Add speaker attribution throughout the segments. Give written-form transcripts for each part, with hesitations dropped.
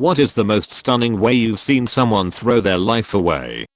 Speaker 1: What is the most stunning way you've seen someone throw their life away?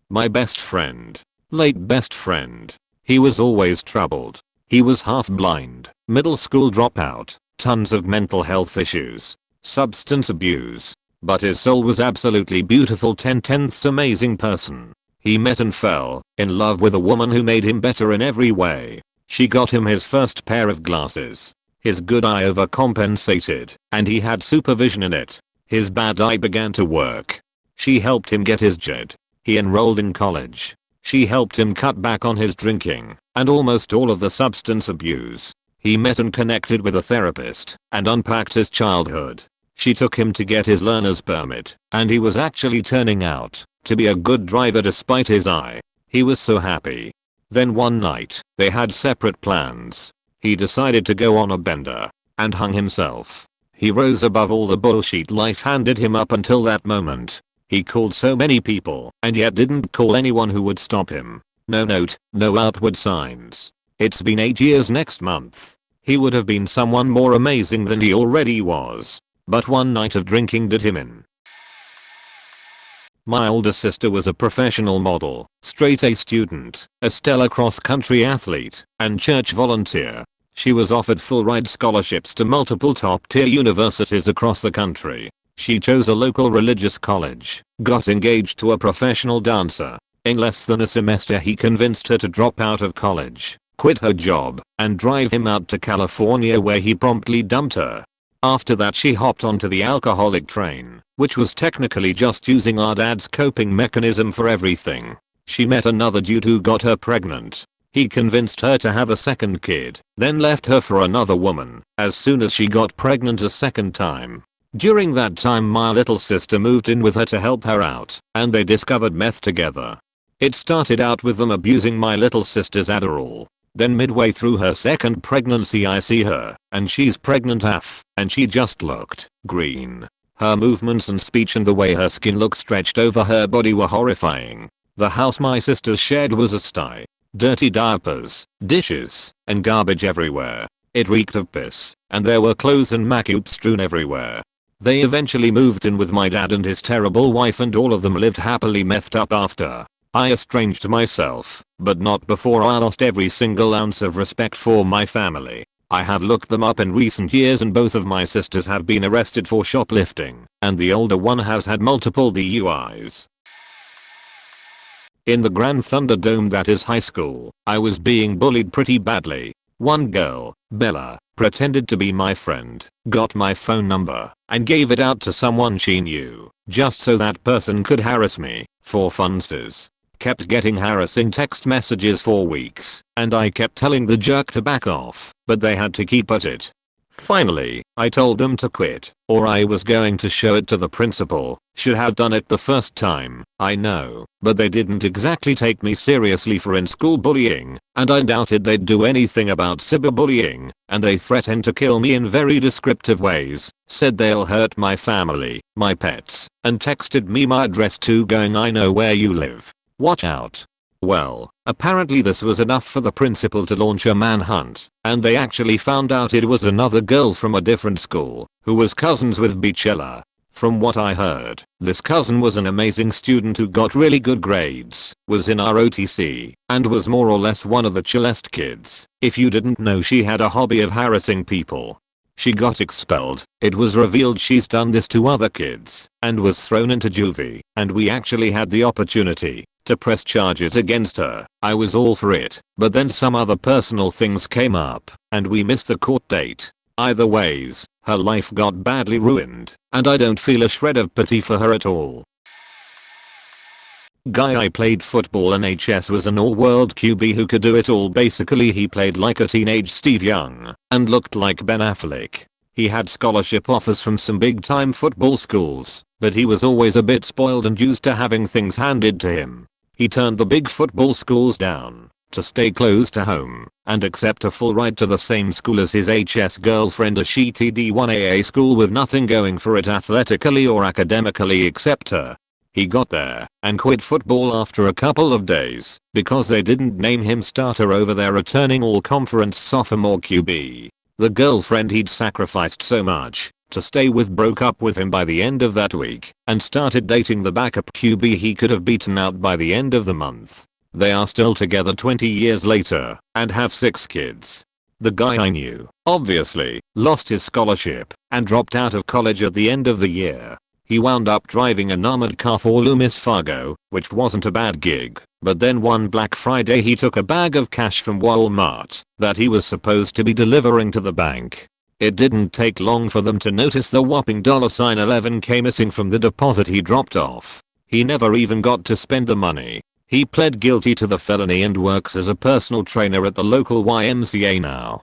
Speaker 1: My best friend. Late best friend. He was always troubled. He was half blind, middle school dropout, tons of mental health issues, substance abuse. But his soul was absolutely beautiful, 10/10ths amazing person. He met and fell in love with a woman who made him better in every way. She got him his first pair of glasses. His good eye overcompensated, and he had supervision in it. His bad eye began to work. She helped him get his JED. He enrolled in college. She helped him cut back on his drinking and almost all of the substance abuse. He met and connected with a therapist and unpacked his childhood. She took him to get his learner's permit, and he was actually turning out to be a good driver despite his eye. He was so happy. Then one night, they had separate plans. He decided to go on a bender and hung himself. He rose above all the bullshit life handed him up until that moment. He called so many people and yet didn't call anyone who would stop him. No note, no outward signs. It's been 8 years next month. He would have been someone more amazing than he already was. But one night of drinking did him in. My older sister was a professional model, straight A student, a stellar cross-country athlete, and church volunteer. She was offered full-ride scholarships to multiple top-tier universities across the country. She chose a local religious college, got engaged to a professional dancer. In less than a semester he convinced her to drop out of college, quit her job, and drive him out to California where he promptly dumped her. After that she hopped onto the alcoholic train, which was technically just using our dad's coping mechanism for everything. She met another dude who got her pregnant. He convinced her to have a second kid, then left her for another woman as soon as she got pregnant a second time. During that time my little sister moved in with her to help her out, and they discovered meth together. It started out with them abusing my little sister's Adderall. Then midway through her second pregnancy I see her, and she's pregnant AF, and she just looked green. Her movements and speech and the way her skin looked stretched over her body were horrifying. The house my sisters shared was a sty. Dirty diapers, dishes, and garbage everywhere. It reeked of piss, and there were clothes and macup strewn everywhere. They eventually moved in with my dad and his terrible wife, and all of them lived happily methed up after. I estranged myself, but not before I lost every single ounce of respect for my family. I have looked them up in recent years and both of my sisters have been arrested for shoplifting, and the older one has had multiple DUIs. In the Grand Thunderdome, that is high school, I was being bullied pretty badly. One girl, Bella, pretended to be my friend, got my phone number, and gave it out to someone she knew, just so that person could harass me, for funsies. Kept getting harassing text messages for weeks, and I kept telling the jerk to back off, but they had to keep at it. Finally, I told them to quit, or I was going to show it to the principal. Should have done it the first time, I know, but they didn't exactly take me seriously for in-school bullying, and I doubted they'd do anything about cyberbullying, and they threatened to kill me in very descriptive ways, said they'll hurt my family, my pets, and texted me my address too, going, I know where you live. Watch out. Well, apparently this was enough for the principal to launch a manhunt, and they actually found out it was another girl from a different school, who was cousins with Beachella. From what I heard, this cousin was an amazing student who got really good grades, was in our OTC, and was more or less one of the chillest kids. If you didn't know, she had a hobby of harassing people. She got expelled. It was revealed she's done this to other kids, and was thrown into juvie, and we actually had the opportunity to press charges against her. I was all for it, but then some other personal things came up, and we missed the court date. Either ways, her life got badly ruined, and I don't feel a shred of pity for her at all. Guy I played football in HS was an all-world QB who could do it all. Basically he played like a teenage Steve Young, and looked like Ben Affleck. He had scholarship offers from some big-time football schools, but he was always a bit spoiled and used to having things handed to him. He turned the big football schools down to stay close to home and accept a full ride to the same school as his HS girlfriend, a shitty D1AA school with nothing going for it athletically or academically except her. He got there and quit football after a couple of days because they didn't name him starter over their returning all-conference sophomore QB. The girlfriend he'd sacrificed so much to stay with broke up with him by the end of that week and started dating the backup QB he could have beaten out by the end of the month. They are still together 20 years later and have 6 kids. The guy I knew, obviously, lost his scholarship and dropped out of college at the end of the year. He wound up driving an armored car for Loomis Fargo, which wasn't a bad gig, but then one Black Friday he took a bag of cash from Walmart that he was supposed to be delivering to the bank. It didn't take long for them to notice the whopping $11K missing from the deposit he dropped off. He never even got to spend the money. He pled guilty to the felony and works as a personal trainer at the local YMCA now.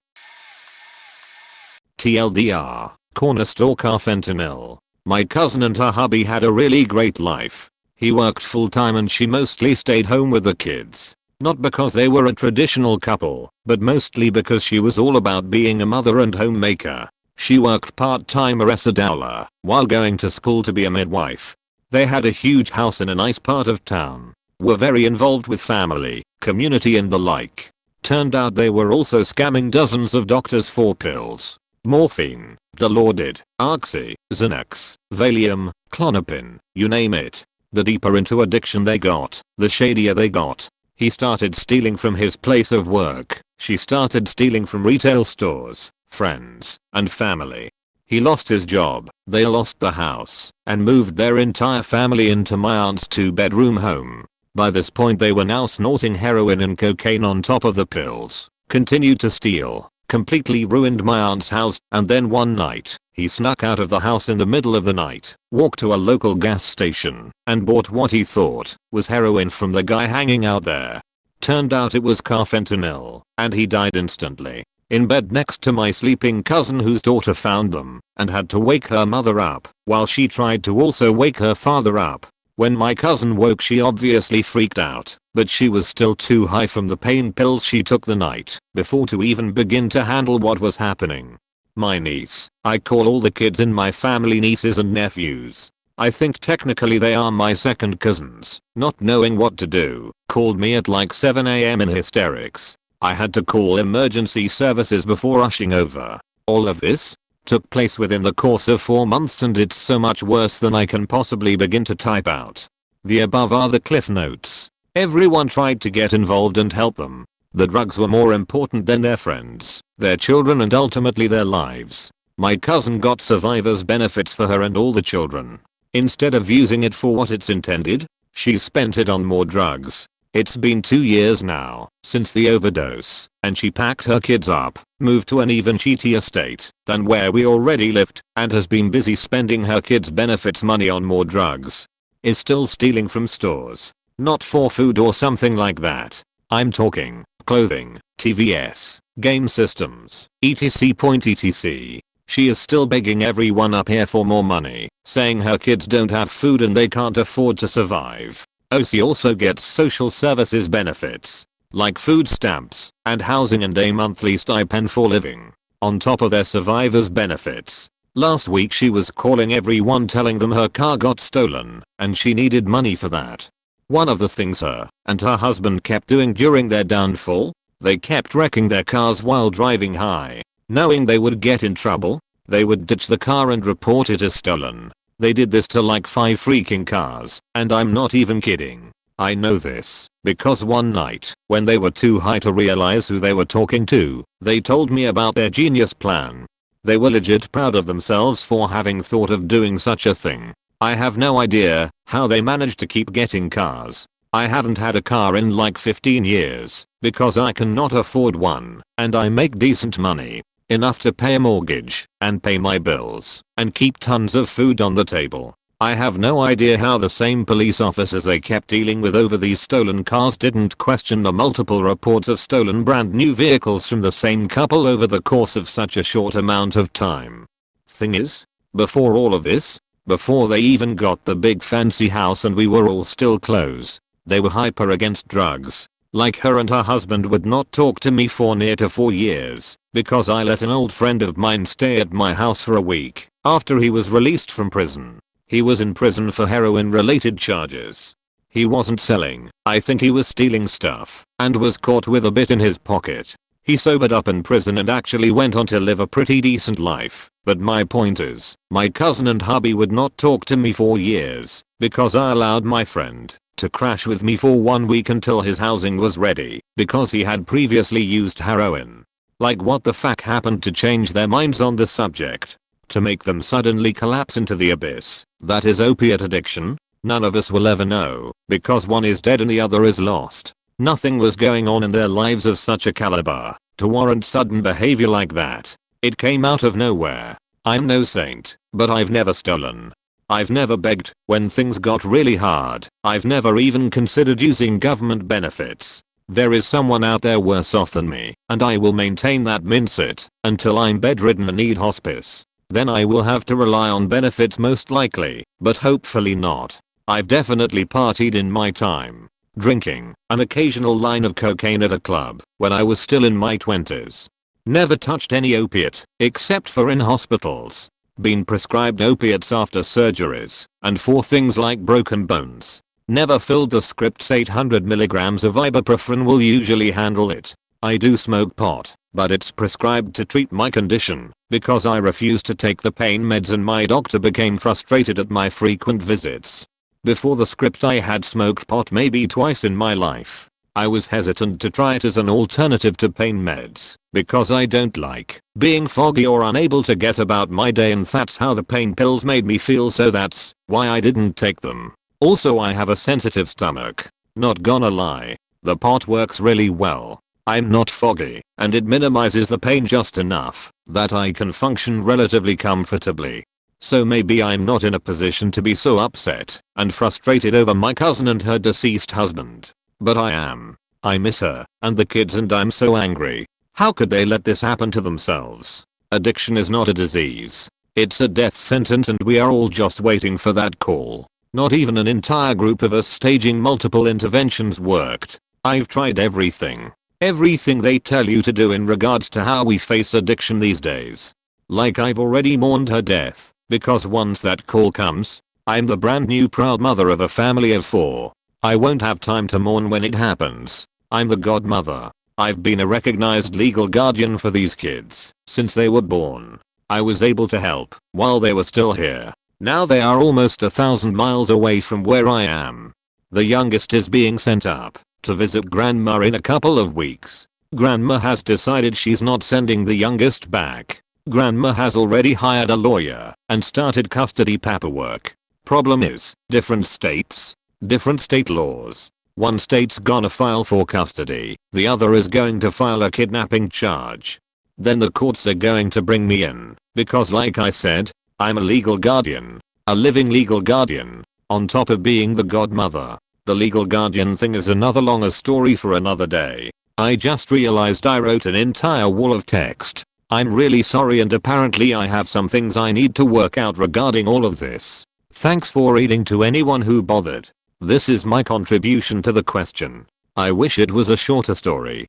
Speaker 1: TLDR, corner store car fentanyl. My cousin and her hubby had a really great life. He worked full time and she mostly stayed home with the kids. Not because they were a traditional couple, but mostly because she was all about being a mother and homemaker. She worked part-time as a doula while going to school to be a midwife. They had a huge house in a nice part of town. Were very involved with family, community and the like. Turned out they were also scamming dozens of doctors for pills. Morphine, Dilaudid, Oxy, Xanax, Valium, Klonopin, you name it. The deeper into addiction they got, the shadier they got. He started stealing from his place of work. She started stealing from retail stores, friends, and family. He lost his job, they lost the house, and moved their entire family into my aunt's 2-bedroom home. By this point they were now snorting heroin and cocaine on top of the pills. Continued to steal. Completely ruined my aunt's house, and then one night, he snuck out of the house in the middle of the night, walked to a local gas station, and bought what he thought was heroin from the guy hanging out there. Turned out it was carfentanil, and he died instantly. In bed next to my sleeping cousin whose daughter found them, and had to wake her mother up, while she tried to also wake her father up. When my cousin woke she obviously freaked out, but she was still too high from the pain pills she took the night before to even begin to handle what was happening. My niece, I call all the kids in my family nieces and nephews. I think technically they are my second cousins, not knowing what to do, called me at like 7 AM in hysterics. I had to call emergency services before rushing over. All of this took place within the course of 4 months and it's so much worse than I can possibly begin to type out. The above are the cliff notes. Everyone tried to get involved and help them. The drugs were more important than their friends, their children and ultimately their lives. My cousin got survivor's benefits for her and all the children. Instead of using it for what it's intended, she spent it on more drugs. It's been 2 years now since the overdose, and she packed her kids up, moved to an even shittier state than where we already lived, and has been busy spending her kids' benefits money on more drugs. Is still stealing from stores. Not for food or something like that. I'm talking clothing, TVS, game systems, etc. She is still begging everyone up here for more money, saying her kids don't have food and they can't afford to survive. She also gets social services benefits, like food stamps, and housing and a monthly stipend for living, on top of their survivor's benefits. Last week she was calling everyone telling them her car got stolen, and she needed money for that. One of the things her and her husband kept doing during their downfall, they kept wrecking their cars while driving high. Knowing they would get in trouble, they would ditch the car and report it as stolen. They did this to like 5 freaking cars, and I'm not even kidding. I know this because one night, when they were too high to realize who they were talking to, they told me about their genius plan. They were legit proud of themselves for having thought of doing such a thing. I have no idea how they managed to keep getting cars. I haven't had a car in like 15 years because I cannot afford one, and I make decent money. Enough to pay a mortgage and pay my bills and keep tons of food on the table. I have no idea how the same police officers they kept dealing with over these stolen cars didn't question the multiple reports of stolen brand new vehicles from the same couple over the course of such a short amount of time. Thing is, before all of this, before they even got the big fancy house and we were all still close, they were hyper against drugs. Like her and her husband would not talk to me for near to 4 years because I let an old friend of mine stay at my house for a week after he was released from prison. He was in prison for heroin related charges. He wasn't selling, I think he was stealing stuff, and was caught with a bit in his pocket. He sobered up in prison and actually went on to live a pretty decent life. But my point is, my cousin and hubby would not talk to me for years because I allowed my friend to crash with me for 1 week until his housing was ready because he had previously used heroin. Like, what the fuck happened to change their minds on the subject? To make them suddenly collapse into the abyss that is opiate addiction? None of us will ever know because one is dead and the other is lost. Nothing was going on in their lives of such a caliber to warrant sudden behavior like that. It came out of nowhere. I'm no saint, but I've never stolen. I've never begged when things got really hard. I've never even considered using government benefits. There is someone out there worse off than me, and I will maintain that mindset until I'm bedridden and need hospice. Then I will have to rely on benefits most likely, but hopefully not. I've definitely partied in my time. Drinking an occasional line of cocaine at a club when I was still in my 20s. Never touched any opiate, except for in hospitals. Been prescribed opiates after surgeries, and for things like broken bones. Never filled the scripts. 800 mg of ibuprofen will usually handle it. I do smoke pot, but it's prescribed to treat my condition, because I refused to take the pain meds and my doctor became frustrated at my frequent visits. Before the script I had smoked pot maybe twice in my life. I was hesitant to try it as an alternative to pain meds, because I don't like being foggy or unable to get about my day, and that's how the pain pills made me feel, so that's why I didn't take them. Also, I have a sensitive stomach. Not gonna lie. The pot works really well. I'm not foggy, and it minimizes the pain just enough that I can function relatively comfortably. So maybe I'm not in a position to be so upset and frustrated over my cousin and her deceased husband. But I am. I miss her and the kids, and I'm so angry. How could they let this happen to themselves? Addiction is not a disease. It's a death sentence, and we are all just waiting for that call. Not even an entire group of us staging multiple interventions worked. I've tried everything. Everything they tell you to do in regards to how we face addiction these days. Like, I've already mourned her death. Because once that call comes, I'm the brand new proud mother of a family of 4. I won't have time to mourn when it happens. I'm the godmother. I've been a recognized legal guardian for these kids since they were born. I was able to help while they were still here. Now they are almost 1,000 miles away from where I am. The youngest is being sent up to visit grandma in a couple of weeks. Grandma has decided she's not sending the youngest back. Grandma has already hired a lawyer and started custody paperwork. Problem is, different states, different state laws. One state's gonna file for custody, the other is going to file a kidnapping charge. Then the courts are going to bring me in, because like I said, I'm a legal guardian. A living legal guardian. On top of being the godmother. The legal guardian thing is another longer story for another day. I just realized I wrote an entire wall of text. I'm really sorry, and apparently I have some things I need to work out regarding all of this. Thanks for reading to anyone who bothered. This is my contribution to the question. I wish it was a shorter story.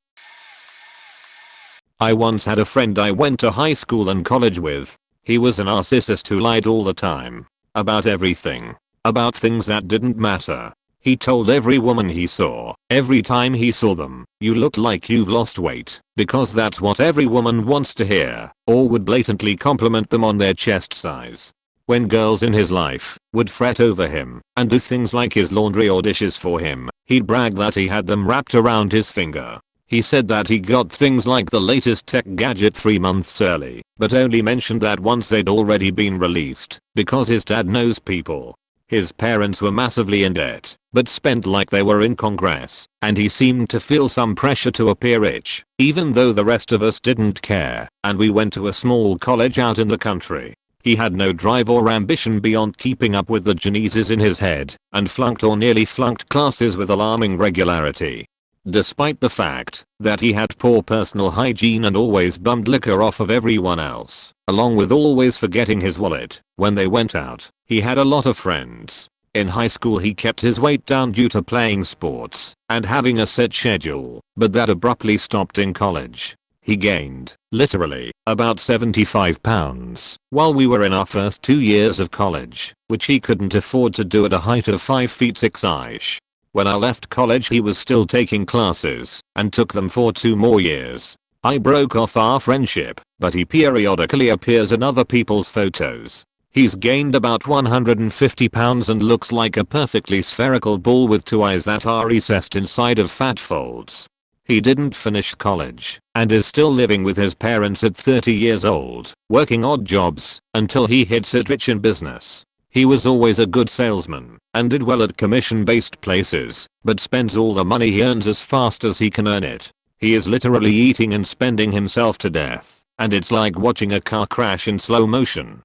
Speaker 1: I once had a friend I went to high school and college with. He was a narcissist who lied all the time. About everything. About things that didn't matter. He told every woman he saw, every time he saw them, "You look like you've lost weight," because that's what every woman wants to hear, or would blatantly compliment them on their chest size. When girls in his life would fret over him and do things like his laundry or dishes for him, he'd brag that he had them wrapped around his finger. He said that he got things like the latest tech gadget 3 months early, but only mentioned that once they'd already been released, because his dad knows people. His parents were massively in debt, but spent like they were in Congress, and he seemed to feel some pressure to appear rich, even though the rest of us didn't care, and we went to a small college out in the country. He had no drive or ambition beyond keeping up with the geniuses in his head, and flunked or nearly flunked classes with alarming regularity. Despite the fact that he had poor personal hygiene and always bummed liquor off of everyone else, along with always forgetting his wallet when they went out, he had a lot of friends. In high school he kept his weight down due to playing sports and having a set schedule, but that abruptly stopped in college. He gained, literally, about 75 pounds while we were in our first 2 years of college, which he couldn't afford to do at a height of 5 feet 6 inches. When I left college he was still taking classes and took them for 2 more years. I broke off our friendship, but he periodically appears in other people's photos. He's gained about 150 pounds and looks like a perfectly spherical ball with 2 eyes that are recessed inside of fat folds. He didn't finish college and is still living with his parents at 30 years old, working odd jobs until he hits it rich in business. He was always a good salesman and did well at commission-based places, but spends all the money he earns as fast as he can earn it. He is literally eating and spending himself to death, and it's like watching a car crash in slow motion.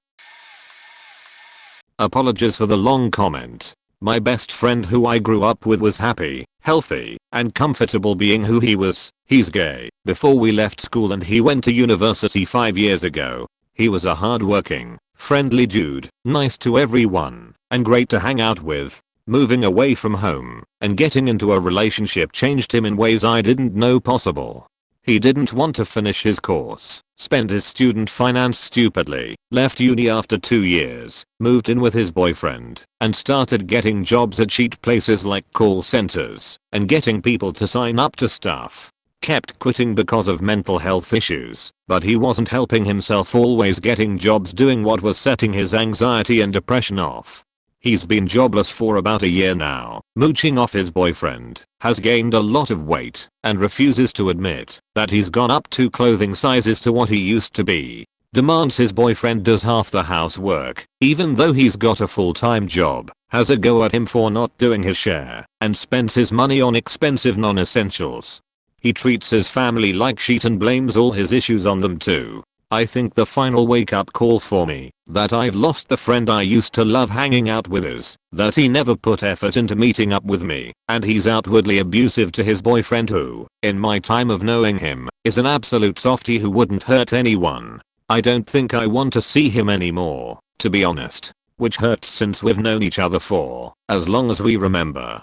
Speaker 1: Apologies for the long comment. My best friend who I grew up with was happy, healthy, and comfortable being who he was. He's gay. Before we left school and he went to university 5 years ago. He was a hardworking, friendly dude, nice to everyone, and great to hang out with. Moving away from home and getting into a relationship changed him in ways I didn't know possible. He didn't want to finish his course, spent his student finance stupidly, left uni after 2 years, moved in with his boyfriend, and started getting jobs at cheap places like call centers, and getting people to sign up to stuff. Kept quitting because of mental health issues, but he wasn't helping himself, always getting jobs doing what was setting his anxiety and depression off. He's been jobless for about a year now, mooching off his boyfriend, has gained a lot of weight, and refuses to admit that he's gone up 2 clothing sizes to what he used to be. Demands his boyfriend does half the housework, even though he's got a full-time job, has a go at him for not doing his share, and spends his money on expensive non-essentials. He treats his family like shit and blames all his issues on them too. I think the final wake-up call for me, that I've lost the friend I used to love hanging out with, is that he never put effort into meeting up with me, and he's outwardly abusive to his boyfriend who, in my time of knowing him, is an absolute softie who wouldn't hurt anyone. I don't think I want to see him anymore, to be honest. Which hurts since we've known each other for as long as we remember.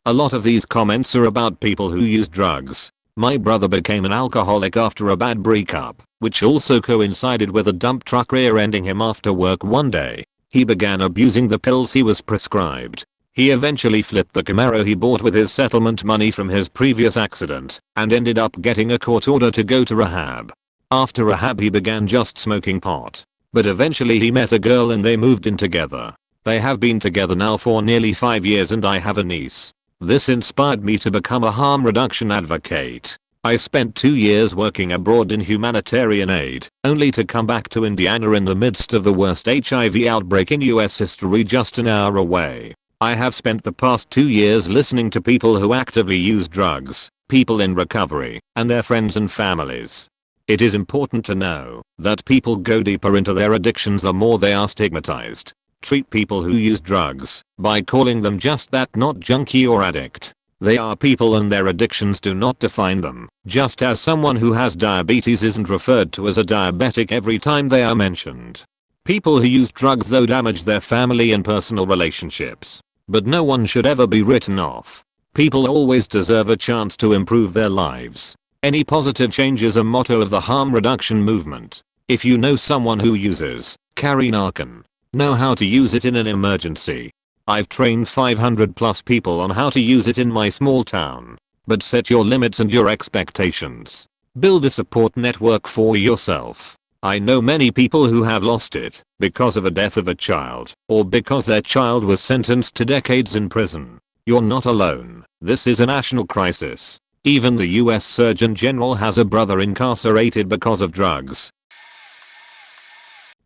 Speaker 1: A lot of these comments are about people who use drugs. My brother became an alcoholic after a bad breakup, which also coincided with a dump truck rear-ending him after work one day. He began abusing the pills he was prescribed. He eventually flipped the Camaro he bought with his settlement money from his previous accident, and ended up getting a court order to go to rehab. After rehab he began just smoking pot. But eventually he met a girl and they moved in together. They have been together now for nearly 5 years and I have a niece. This inspired me to become a harm reduction advocate. I spent 2 years working abroad in humanitarian aid, only to come back to Indiana in the midst of the worst HIV outbreak in US history just an hour away. I have spent the past 2 years listening to people who actively use drugs, people in recovery, and their friends and families. It is important to know that people go deeper into their addictions the more they are stigmatized. Treat people who use drugs by calling them just that, not junkie or addict. They are people and their addictions do not define them, just as someone who has diabetes isn't referred to as a diabetic every time they are mentioned. People who use drugs though damage their family and personal relationships, but no one should ever be written off. People always deserve a chance to improve their lives. Any positive change is a motto of the harm reduction movement. If you know someone who uses, carry Narcan. Know how to use it in an emergency. I've trained 500 plus people on how to use it in my small town. But set your limits and your expectations. Build a support network for yourself. I know many people who have lost it because of a death of a child or because their child was sentenced to decades in prison. You're not alone. This is a national crisis. Even the US Surgeon General has a brother incarcerated because of drugs.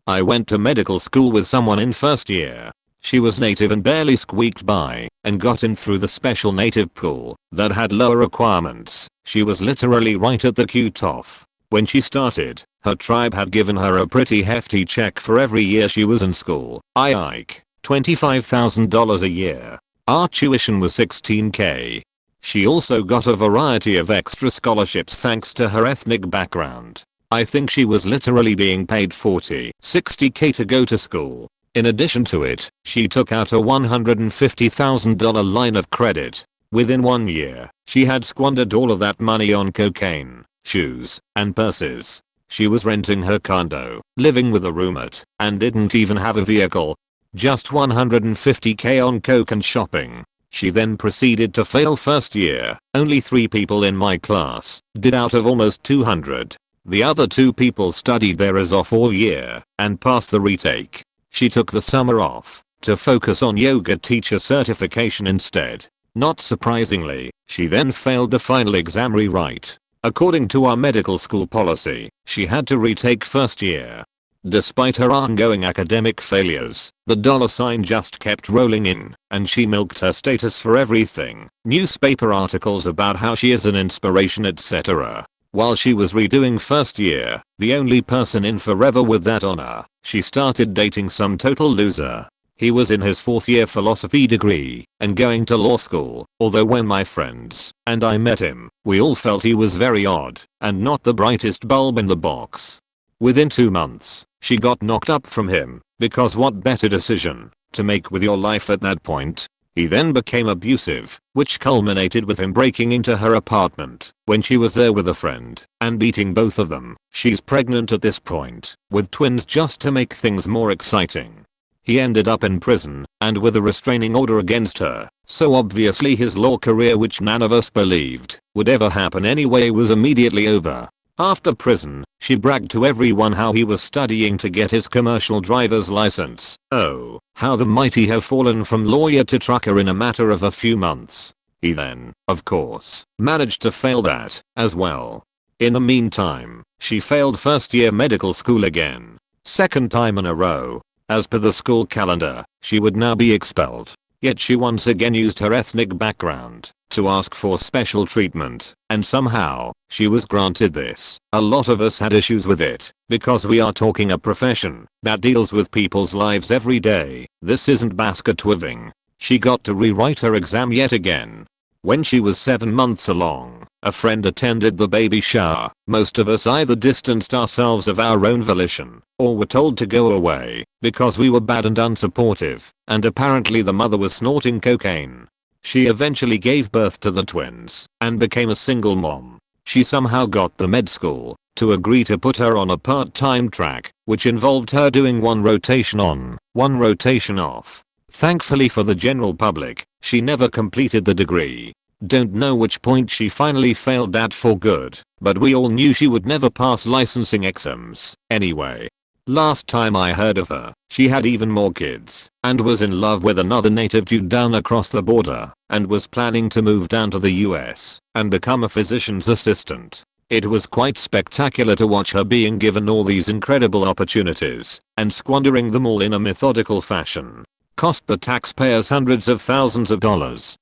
Speaker 1: I went to medical school with someone in first year. She was native and barely squeaked by, and got in through the special native pool that had lower requirements. She was literally right at the cutoff. When she started, her tribe had given her a pretty hefty check for every year she was in school. $25,000 a year. Our tuition was $16K. She also got a variety of extra scholarships thanks to her ethnic background. I think she was literally being paid $40-60K to go to school. In addition to it, she took out a $150,000 line of credit. Within 1 year, she had squandered all of that money on cocaine, shoes, and purses. She was renting her condo, living with a roommate, and didn't even have a vehicle. Just $150K on coke and shopping. She then proceeded to fail first year. Only 3 people in my class did out of almost 200. The other 2 people studied their ass off all year and passed the retake. She took the summer off to focus on yoga teacher certification instead. Not surprisingly, she then failed the final exam rewrite. According to our medical school policy, she had to retake first year. Despite her ongoing academic failures, the dollar sign just kept rolling in, and she milked her status for everything. Newspaper articles about how she is an inspiration, etc. While she was redoing first year, the only person in forever with that honor, she started dating some total loser. He was in his 4th year philosophy degree and going to law school, although when my friends and I met him, we all felt he was very odd and not the brightest bulb in the box. Within 2 months, she got knocked up from him, because what better decision to make with your life at that point? He then became abusive, which culminated with him breaking into her apartment when she was there with a friend and beating both of them. She's pregnant at this point, with twins just to make things more exciting. He ended up in prison and with a restraining order against her, so obviously his law career, which none of us believed would ever happen anyway, was immediately over. After prison, she bragged to everyone how he was studying to get his commercial driver's license. Oh, how the mighty have fallen from lawyer to trucker in a matter of a few months. He then, of course, managed to fail that as well. In the meantime, she failed first year medical school again. 2nd time in a row. As per the school calendar, she would now be expelled. Yet she once again used her ethnic background to ask for special treatment, and somehow, she was granted this. A lot of us had issues with it, because we are talking a profession that deals with people's lives every day. This isn't basket weaving. She got to rewrite her exam yet again. When she was 7 months along, a friend attended the baby shower. Most of us either distanced ourselves of our own volition, or were told to go away, because we were bad and unsupportive, and apparently the mother was snorting cocaine. She eventually gave birth to the twins, and became a single mom. She somehow got the med school to agree to put her on a part-time track, which involved her doing 1 rotation on, 1 rotation off. Thankfully for the general public, she never completed the degree. Don't know which point she finally failed at for good, but we all knew she would never pass licensing exams anyway. Last time I heard of her, she had even more kids, and was in love with another native dude down across the border, and was planning to move down to the US and become a physician's assistant. It was quite spectacular to watch her being given all these incredible opportunities, and squandering them all in a methodical fashion. Cost the taxpayers hundreds of thousands of dollars.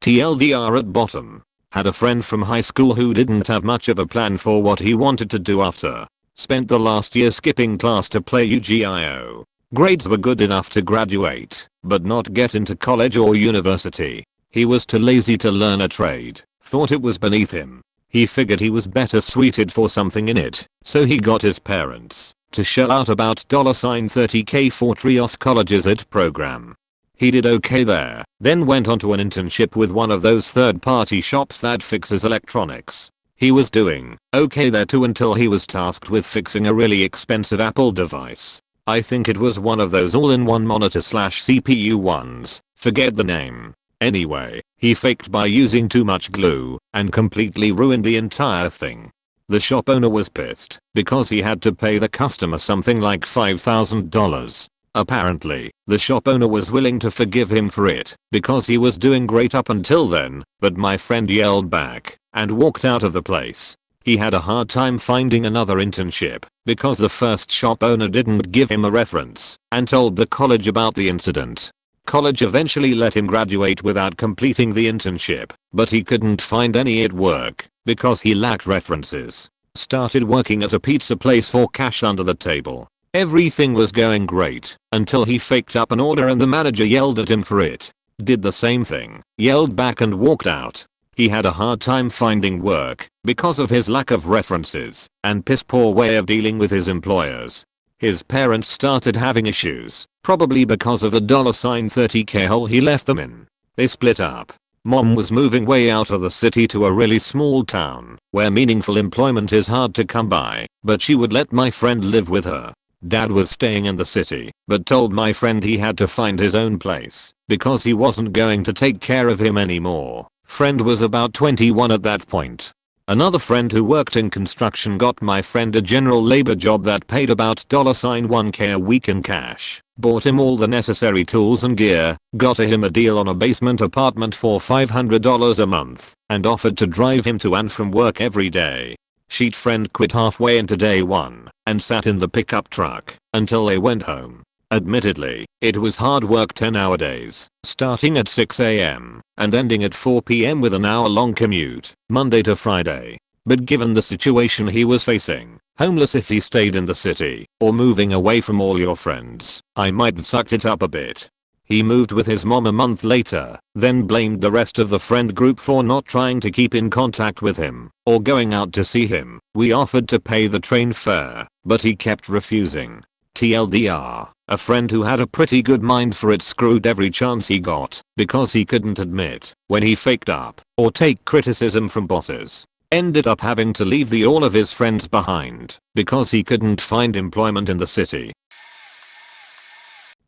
Speaker 1: TLDR at bottom. Had a friend from high school who didn't have much of a plan for what he wanted to do after. Spent the last year skipping class to play Yu-Gi-Oh. Grades were good enough to graduate, but not get into college or university. He was too lazy to learn a trade, thought it was beneath him. He figured he was better suited for something in it, so he got his parents to shell out about $30k for Trios College's IT program. He did okay there, then went on to an internship with one of those third-party shops that fixes electronics. He was doing okay there too until he was tasked with fixing a really expensive Apple device. I think it was one of those all-in-one monitor/CPU ones, forget the name. Anyway, he faked by using too much glue and completely ruined the entire thing. The shop owner was pissed because he had to pay the customer something like $5,000. Apparently, the shop owner was willing to forgive him for it because he was doing great up until then, but my friend yelled back and walked out of the place. He had a hard time finding another internship because the first shop owner didn't give him a reference and told the college about the incident. College eventually let him graduate without completing the internship, but he couldn't find any at work because he lacked references. Started working at a pizza place for cash under the table. Everything was going great until he faked up an order and the manager yelled at him for it. Did the same thing, yelled back and walked out. He had a hard time finding work because of his lack of references and piss poor way of dealing with his employers. His parents started having issues, probably because of the $30k hole he left them in. They split up. Mom was moving way out of the city to a really small town where meaningful employment is hard to come by, but she would let my friend live with her. Dad was staying in the city, but told my friend he had to find his own place because he wasn't going to take care of him anymore. Friend was about 21 at that point. Another friend who worked in construction got my friend a general labor job that paid about $1K a week in cash, bought him all the necessary tools and gear, got him a deal on a basement apartment for $500 a month, and offered to drive him to and from work every day. Sheet friend quit halfway into day one and sat in the pickup truck until they went home. Admittedly, it was hard work, 10-hour days, starting at 6 a.m. and ending at 4 p.m. with an hour-long commute, Monday to Friday. But given the situation he was facing, homeless if he stayed in the city, or moving away from all your friends, I might have sucked it up a bit. He moved with his mom a month later, then blamed the rest of the friend group for not trying to keep in contact with him, or going out to see him. We offered to pay the train fare, but he kept refusing. TLDR, a friend who had a pretty good mind for it screwed every chance he got because he couldn't admit when he faked up or take criticism from bosses. Ended up having to leave all of his friends behind because he couldn't find employment in the city.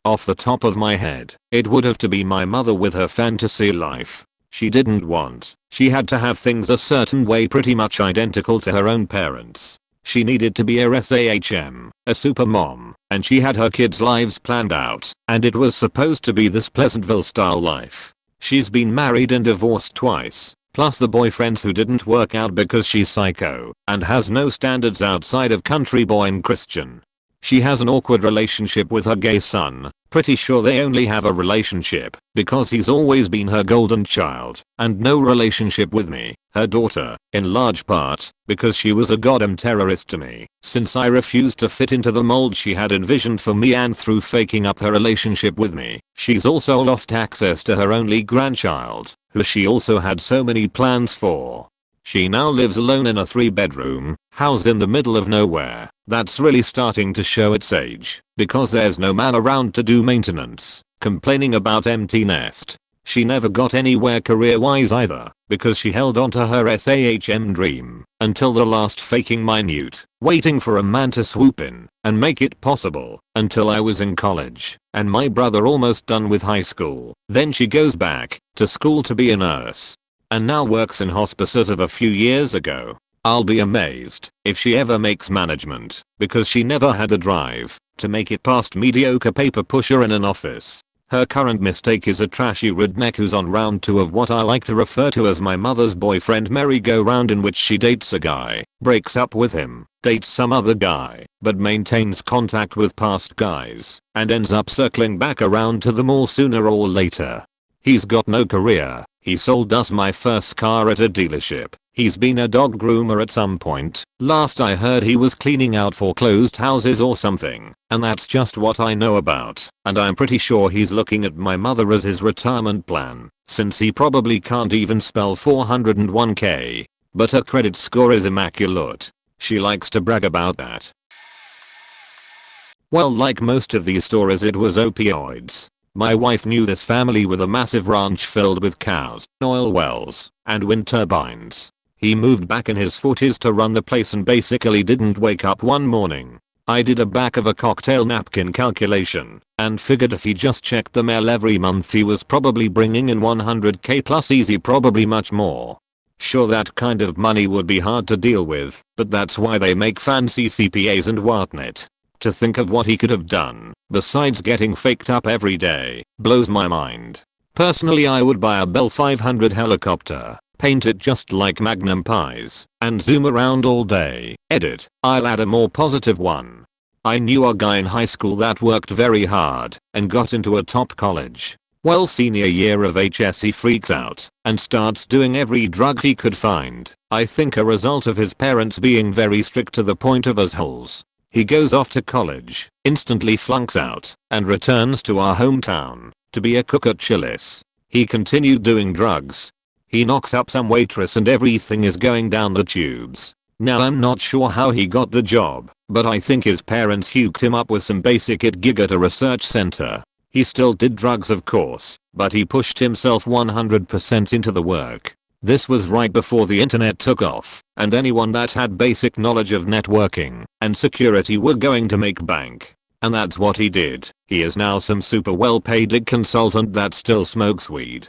Speaker 1: Off the top of my head, it would have to be my mother with her fantasy life. She didn't want. She had to have things a certain way, pretty much identical to her own parents. She needed to be a SAHM, a super mom, and she had her kids' lives planned out, and it was supposed to be this Pleasantville style life. She's been married and divorced twice, plus the boyfriends who didn't work out because she's psycho and has no standards outside of country boy and Christian. She has an awkward relationship with her gay son, pretty sure they only have a relationship because he's always been her golden child, and no relationship with me, her daughter, in large part because she was a goddamn terrorist to me since I refused to fit into the mold she had envisioned for me, and through faking up her relationship with me, she's also lost access to her only grandchild, who she also had so many plans for. She now lives alone in a 3-bedroom house in the middle of nowhere that's really starting to show its age because there's no man around to do maintenance, complaining about empty nest. She never got anywhere career-wise either because she held on to her SAHM dream until the last, faking minute, waiting for a man to swoop in and make it possible until I was in college and my brother almost done with high school. Then she goes back to school to be a nurse and now works in hospice as of a few years ago. I'll be amazed if she ever makes management because she never had the drive to make it past mediocre paper pusher in an office. Her current mistake is a trashy redneck who's on round 2 of what I like to refer to as my mother's boyfriend merry-go-round, in which she dates a guy, breaks up with him, dates some other guy, but maintains contact with past guys, and ends up circling back around to them all sooner or later. He's got no career. He sold us my first car at a dealership. He's been a dog groomer at some point. Last I heard he was cleaning out foreclosed houses or something. And that's just what I know about. And I'm pretty sure he's looking at my mother as his retirement plan, since he probably can't even spell 401k. But her credit score is immaculate. She likes to brag about that. Well, like most of these stories, it was opioids. My wife knew this family with a massive ranch filled with cows, oil wells, and wind turbines. He moved back in his 40s to run the place and basically didn't wake up one morning. I did a back of a cocktail napkin calculation and figured if he just checked the mail every month he was probably bringing in 100k plus easy, probably much more. Sure, that kind of money would be hard to deal with, but that's why they make fancy CPAs and whatnot. To think of what he could have done, besides getting faked up every day, blows my mind. Personally, I would buy a Bell 500 helicopter, paint it just like Magnum pies, and zoom around all day. Edit, I'll add a more positive one. I knew a guy in high school that worked very hard and got into a top college. Well, senior year of HS he freaks out and starts doing every drug he could find. I think a result of his parents being very strict to the point of assholes. He goes off to college, instantly flunks out, and returns to our hometown to be a cook at Chili's. He continued doing drugs. He knocks up some waitress and everything is going down the tubes. Now I'm not sure how he got the job, but I think his parents hooked him up with some basic it gig at a research center. He still did drugs of course, but he pushed himself 100% into the work. This was right before the internet took off, and anyone that had basic knowledge of networking and security were going to make bank. And that's what he did. He is now some super well paid gig consultant that still smokes weed.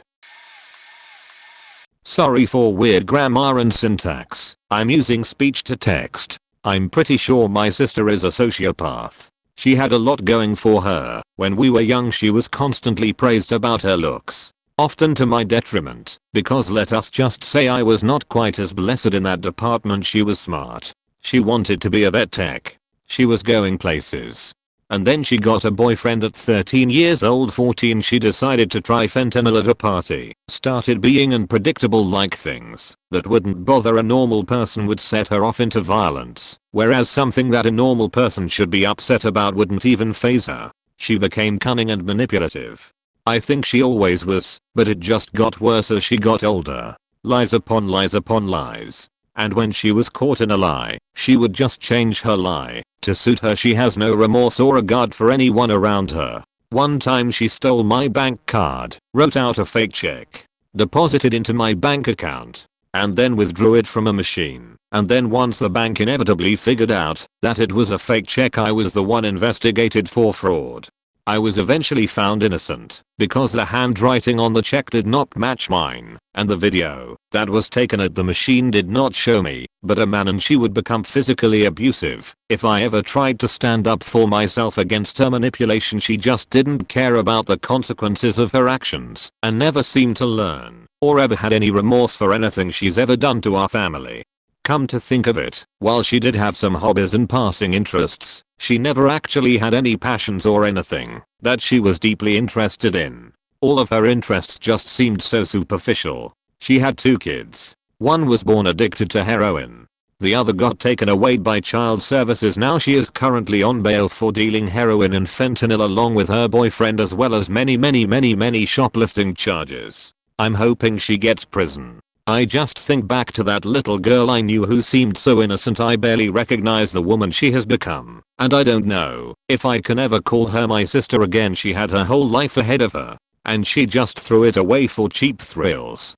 Speaker 1: Sorry for weird grammar and syntax. I'm using speech to text. I'm pretty sure my sister is a sociopath. She had a lot going for her. When we were young she was constantly praised about her looks. Often to my detriment, because let us just say I was not quite as blessed in that department. She was smart. She wanted to be a vet tech. She was going places. And then she got a boyfriend at 13 years old. 14 she decided to try fentanyl at a party. Started being unpredictable, like things that wouldn't bother a normal person would set her off into violence, whereas something that a normal person should be upset about wouldn't even faze her. She became cunning and manipulative. I think she always was, but it just got worse as she got older. Lies upon lies upon lies. And when she was caught in a lie, she would just change her lie to suit her. She has no remorse or regard for anyone around her. One time she stole my bank card, wrote out a fake check, deposited into my bank account, and then withdrew it from a machine. And then once the bank inevitably figured out that it was a fake check, I was the one investigated for fraud. I was eventually found innocent because the handwriting on the check did not match mine, and the video that was taken at the machine did not show me, but a man, and she would become physically abusive if I ever tried to stand up for myself against her manipulation. She just didn't care about the consequences of her actions and never seemed to learn or ever had any remorse for anything she's ever done to our family. Come to think of it, while she did have some hobbies and passing interests, she never actually had any passions or anything that she was deeply interested in. All of her interests just seemed so superficial. She had 2 kids. One was born addicted to heroin. The other got taken away by child services. Now she is currently on bail for dealing heroin and fentanyl along with her boyfriend, as well as many shoplifting charges. I'm hoping she gets prison. I just think back to that little girl I knew who seemed so innocent. I barely recognize the woman she has become, and I don't know if I can ever call her my sister again. She had her whole life ahead of her, and she just threw it away for cheap thrills.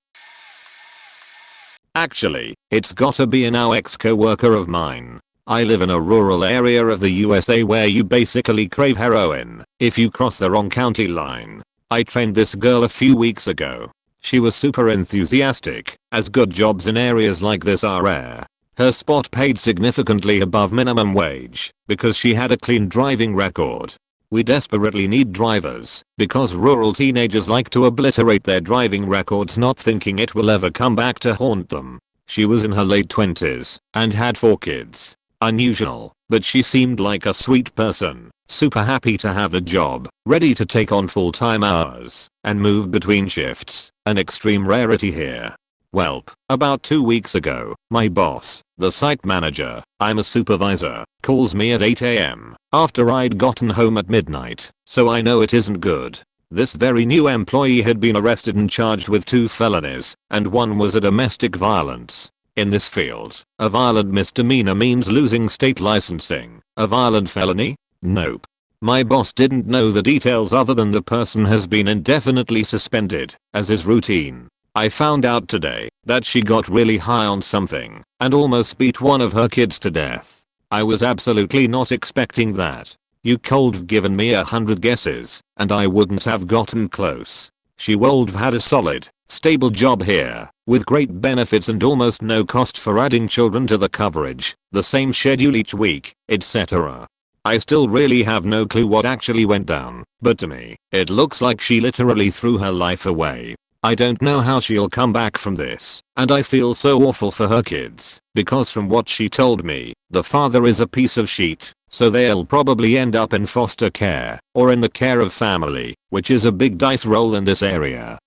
Speaker 1: Actually, it's gotta be an ex-co-worker of mine. I live in a rural area of the USA where you basically crave heroin if you cross the wrong county line. I trained this girl a few weeks ago. She was super enthusiastic, as good jobs in areas like this are rare. Her spot paid significantly above minimum wage because she had a clean driving record. We desperately need drivers because rural teenagers like to obliterate their driving records, not thinking it will ever come back to haunt them. She was in her late 20s and had 4 kids. Unusual, but she seemed like a sweet person. Super happy to have a job, ready to take on full-time hours, and move between shifts, an extreme rarity here. Welp, about 2 weeks ago, my boss, the site manager, I'm a supervisor, calls me at 8 AM, after I'd gotten home at midnight, so I know it isn't good. This very new employee had been arrested and charged with 2 felonies, and one was a domestic violence. In this field, a violent misdemeanor means losing state licensing. A violent felony? Nope. My boss didn't know the details other than the person has been indefinitely suspended, as is routine. I found out today that she got really high on something and almost beat one of her kids to death. I was absolutely not expecting that. You could have given me 100 guesses and I wouldn't have gotten close. She would have had a solid, stable job here, with great benefits and almost no cost for adding children to the coverage, the same schedule each week, etc. I still really have no clue what actually went down, but to me, it looks like she literally threw her life away. I don't know how she'll come back from this, and I feel so awful for her kids, because from what she told me, the father is a piece of shit, so they'll probably end up in foster care, or in the care of family, which is a big dice roll in this area.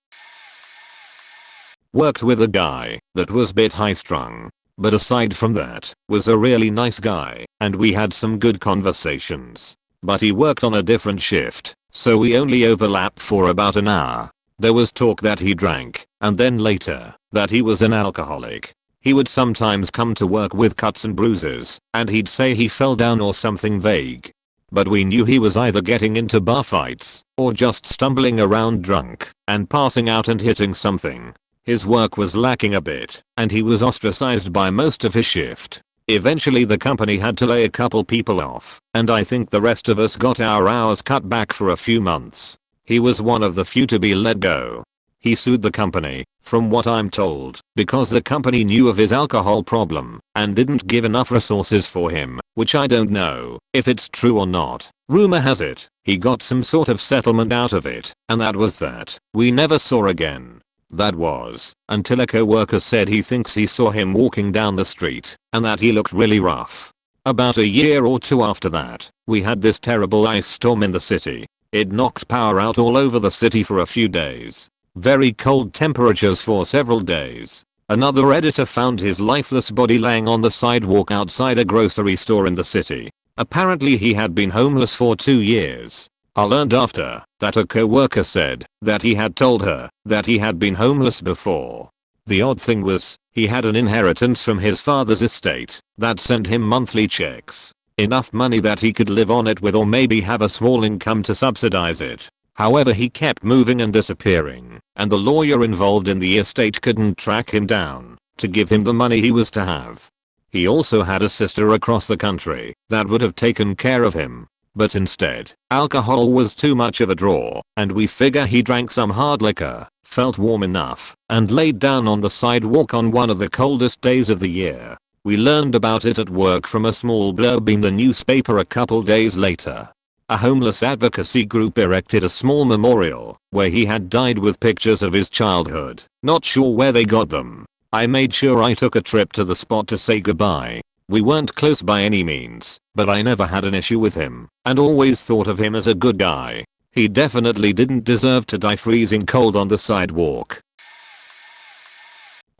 Speaker 1: Worked with a guy that was bit high strung. But aside from that, was a really nice guy, and we had some good conversations. But he worked on a different shift, so we only overlapped for about an hour. There was talk that he drank, and then later, that he was an alcoholic. He would sometimes come to work with cuts and bruises, and he'd say he fell down or something vague. But we knew he was either getting into bar fights, or just stumbling around drunk, and passing out and hitting something. His work was lacking a bit, and he was ostracized by most of his shift. Eventually the company had to lay a couple people off, and I think the rest of us got our hours cut back for a few months. He was one of the few to be let go. He sued the company, from what I'm told, because the company knew of his alcohol problem and didn't give enough resources for him, which I don't know if it's true or not. Rumor has it, he got some sort of settlement out of it, and that was that. We never saw again. That was until a co-worker said he thinks he saw him walking down the street and that he looked really rough. About a year or two after that, we had this terrible ice storm in the city. It knocked power out all over the city for a few days. Very cold temperatures for several days. Another editor found his lifeless body laying on the sidewalk outside a grocery store in the city. Apparently he had been homeless for 2 years. I learned after that a co-worker said that he had told her that he had been homeless before. The odd thing was, he had an inheritance from his father's estate that sent him monthly checks. Enough money that he could live on it with or maybe have a small income to subsidize it. However, he kept moving and disappearing, and the lawyer involved in the estate couldn't track him down to give him the money he was to have. He also had a sister across the country that would have taken care of him. But instead, alcohol was too much of a draw, and we figure he drank some hard liquor, felt warm enough, and laid down on the sidewalk on one of the coldest days of the year. We learned about it at work from a small blurb in the newspaper a couple days later. A homeless advocacy group erected a small memorial where he had died with pictures of his childhood. Not sure where they got them. I made sure I took a trip to the spot to say goodbye. We weren't close by any means, but I never had an issue with him and always thought of him as a good guy. He definitely didn't deserve to die freezing cold on the sidewalk.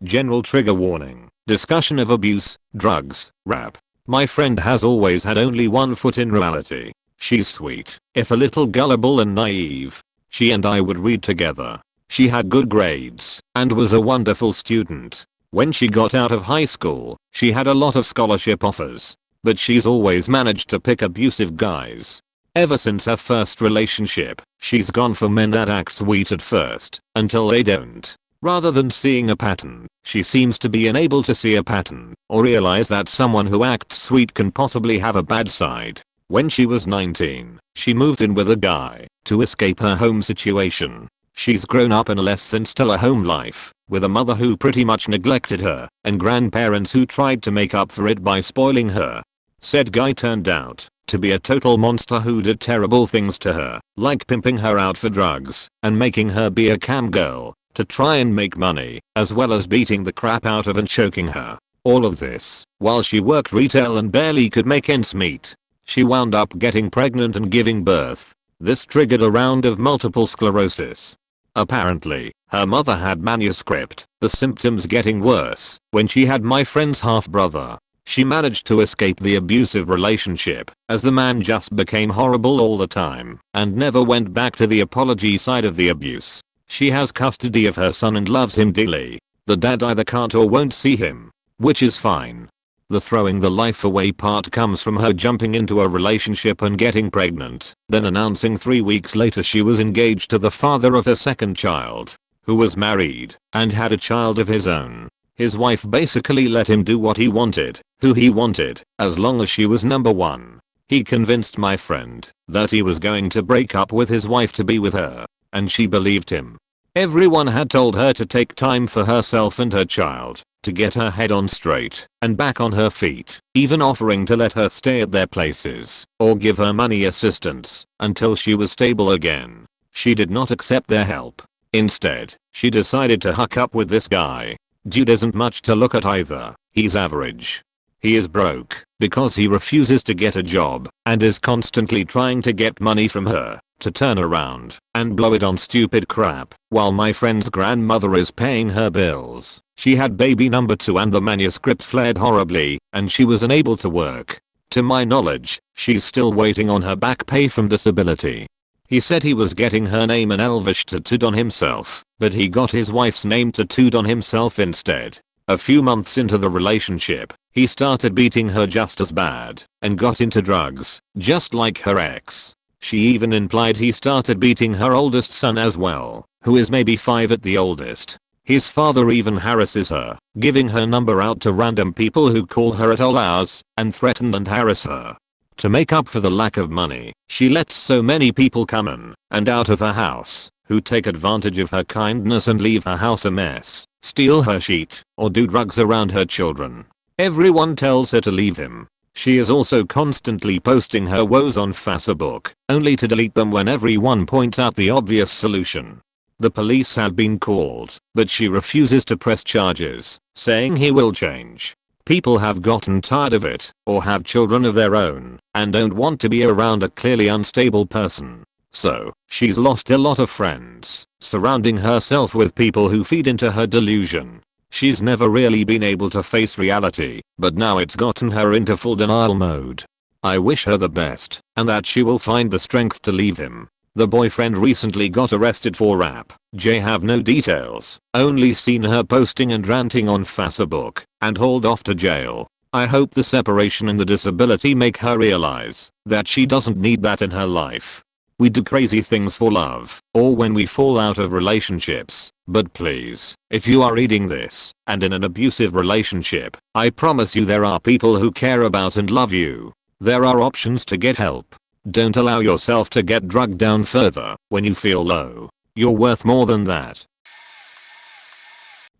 Speaker 1: General trigger warning. Discussion of abuse, drugs, rap. My friend has always had only one foot in reality. She's sweet, if a little gullible and naive. She and I would read together. She had good grades and was a wonderful student. When she got out of high school, she had a lot of scholarship offers. But she's always managed to pick abusive guys. Ever since her first relationship, she's gone for men that act sweet at first, until they don't. Rather than seeing a pattern, she seems to be unable to see a pattern, or realize that someone who acts sweet can possibly have a bad side. When she was 19, she moved in with a guy to escape her home situation. She's grown up in a less than stellar home life, with a mother who pretty much neglected her, and grandparents who tried to make up for it by spoiling her. Said guy turned out to be a total monster who did terrible things to her, like pimping her out for drugs, and making her be a cam girl, to try and make money, as well as beating the crap out of and choking her. All of this, while she worked retail and barely could make ends meet. She wound up getting pregnant and giving birth. This triggered a round of multiple sclerosis. Apparently, her mother had manuscript, the symptoms getting worse, when she had my friend's half-brother. She managed to escape the abusive relationship, as the man just became horrible all the time, and never went back to the apology side of the abuse. She has custody of her son and loves him dearly. The dad either can't or won't see him, which is fine. The throwing the life away part comes from her jumping into a relationship and getting pregnant, then announcing 3 weeks later she was engaged to the father of her second child, who was married and had a child of his own. His wife basically let him do what he wanted, who he wanted, as long as she was number one. He convinced my friend that he was going to break up with his wife to be with her, and she believed him. Everyone had told her to take time for herself and her child, to get her head on straight and back on her feet, even offering to let her stay at their places or give her money assistance until she was stable again. She did not accept their help. Instead, she decided to hook up with this guy. Dude isn't much to look at either. He's average. He is broke because he refuses to get a job and is constantly trying to get money from her to turn around and blow it on stupid crap, while my friend's grandmother is paying her bills. She had baby number 2 and the manuscript flared horribly, and she was unable to work. To my knowledge, she's still waiting on her back pay from disability. He said he was getting her name and Elvish tattooed on himself, but he got his wife's name tattooed on himself instead. A few months into the relationship, he started beating her just as bad and got into drugs, just like her ex. She even implied he started beating her oldest son as well, who is maybe 5 at the oldest. His father even harasses her, giving her number out to random people who call her at all hours and threaten and harass her. To make up for the lack of money, she lets so many people come in and out of her house who take advantage of her kindness and leave her house a mess, steal her sheet, or do drugs around her children. Everyone tells her to leave him. She is also constantly posting her woes on Facebook, only to delete them when everyone points out the obvious solution. The police have been called, but she refuses to press charges, saying he will change. People have gotten tired of it, or have children of their own, and don't want to be around a clearly unstable person. So, she's lost a lot of friends, surrounding herself with people who feed into her delusion. She's never really been able to face reality, but now it's gotten her into full denial mode. I wish her the best, and that she will find the strength to leave him. The boyfriend recently got arrested for rap. Have no details, only seen her posting and ranting on Facebook, and hauled off to jail. I hope the separation and the disability make her realize that she doesn't need that in her life. We do crazy things for love, or when we fall out of relationships, but please, if you are reading this, and in an abusive relationship, I promise you there are people who care about and love you. There are options to get help. Don't allow yourself to get dragged down further when you feel low. You're worth more than that.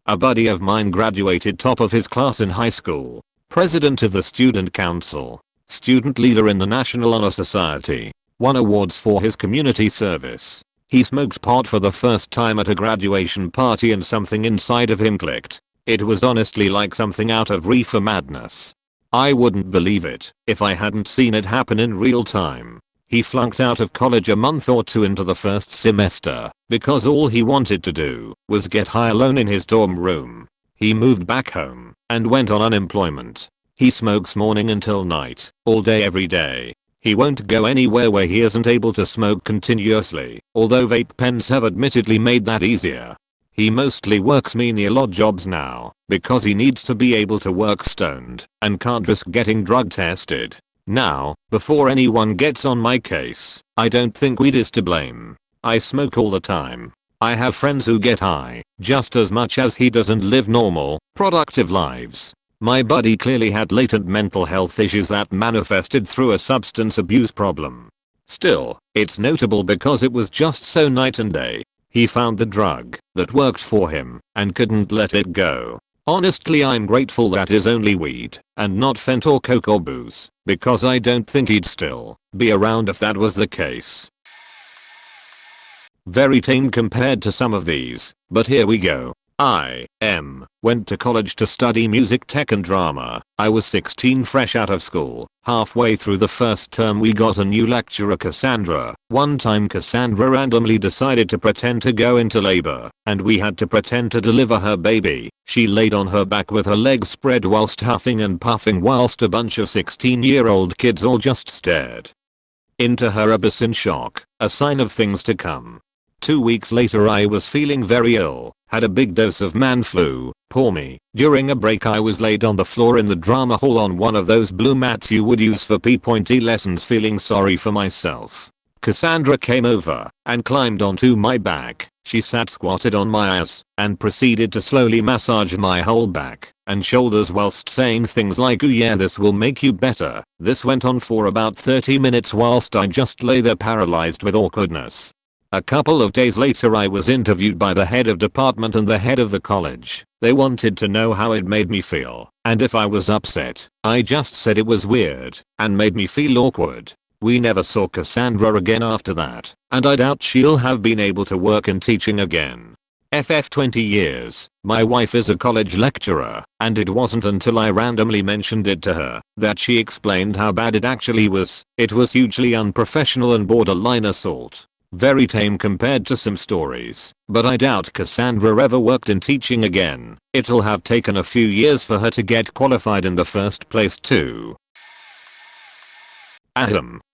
Speaker 1: A buddy of mine graduated top of his class in high school, president of the student council, student leader in the National Honor Society, won awards for his community service. He smoked pot for the first time at a graduation party and something inside of him clicked. It was honestly like something out of Reefer Madness. I wouldn't believe it if I hadn't seen it happen in real time. He flunked out of college a month or two into the first semester because all he wanted to do was get high alone in his dorm room. He moved back home and went on unemployment. He smokes morning until night, all day every day. He won't go anywhere where he isn't able to smoke continuously, although vape pens have admittedly made that easier. He mostly works menial odd jobs now because he needs to be able to work stoned and can't risk getting drug tested. Now, before anyone gets on my case, I don't think weed is to blame. I smoke all the time. I have friends who get high just as much as he does and live normal, productive lives. My buddy clearly had latent mental health issues that manifested through a substance abuse problem. Still, it's notable because it was just so night and day. He found the drug that worked for him and couldn't let it go. Honestly, I'm grateful that is only weed and not fent or coke or booze, because I don't think he'd still be around if that was the case. Very tame compared to some of these, but here we go. Went to college to study music tech and drama. I was 16, fresh out of school. Halfway through the first term we got a new lecturer, Cassandra. One time Cassandra randomly decided to pretend to go into labor, and we had to pretend to deliver her baby. She laid on her back with her legs spread whilst huffing and puffing whilst a bunch of 16-year-old kids all just stared into her abyss in shock, a sign of things to come. 2 weeks later I was feeling very ill, had a big dose of man flu. Poor me. During a break I was laid on the floor in the drama hall on one of those blue mats you would use for P.E. lessons, feeling sorry for myself. Cassandra came over and climbed onto my back. She sat squatted on my ass and proceeded to slowly massage my whole back and shoulders whilst saying things like, "Ooh yeah, this will make you better." This went on for about 30 minutes whilst I just lay there paralyzed with awkwardness. A couple of days later I was interviewed by the head of department and the head of the college. They wanted to know how it made me feel, and if I was upset. I just said it was weird and made me feel awkward. We never saw Cassandra again after that, and I doubt she'll have been able to work in teaching again. 20 years, my wife is a college lecturer, and it wasn't until I randomly mentioned it to her that she explained how bad it actually was. It was hugely unprofessional and borderline assault. Very tame compared to some stories, but I doubt Cassandra ever worked in teaching again. It'll have taken a few years for her to get qualified in the first place too.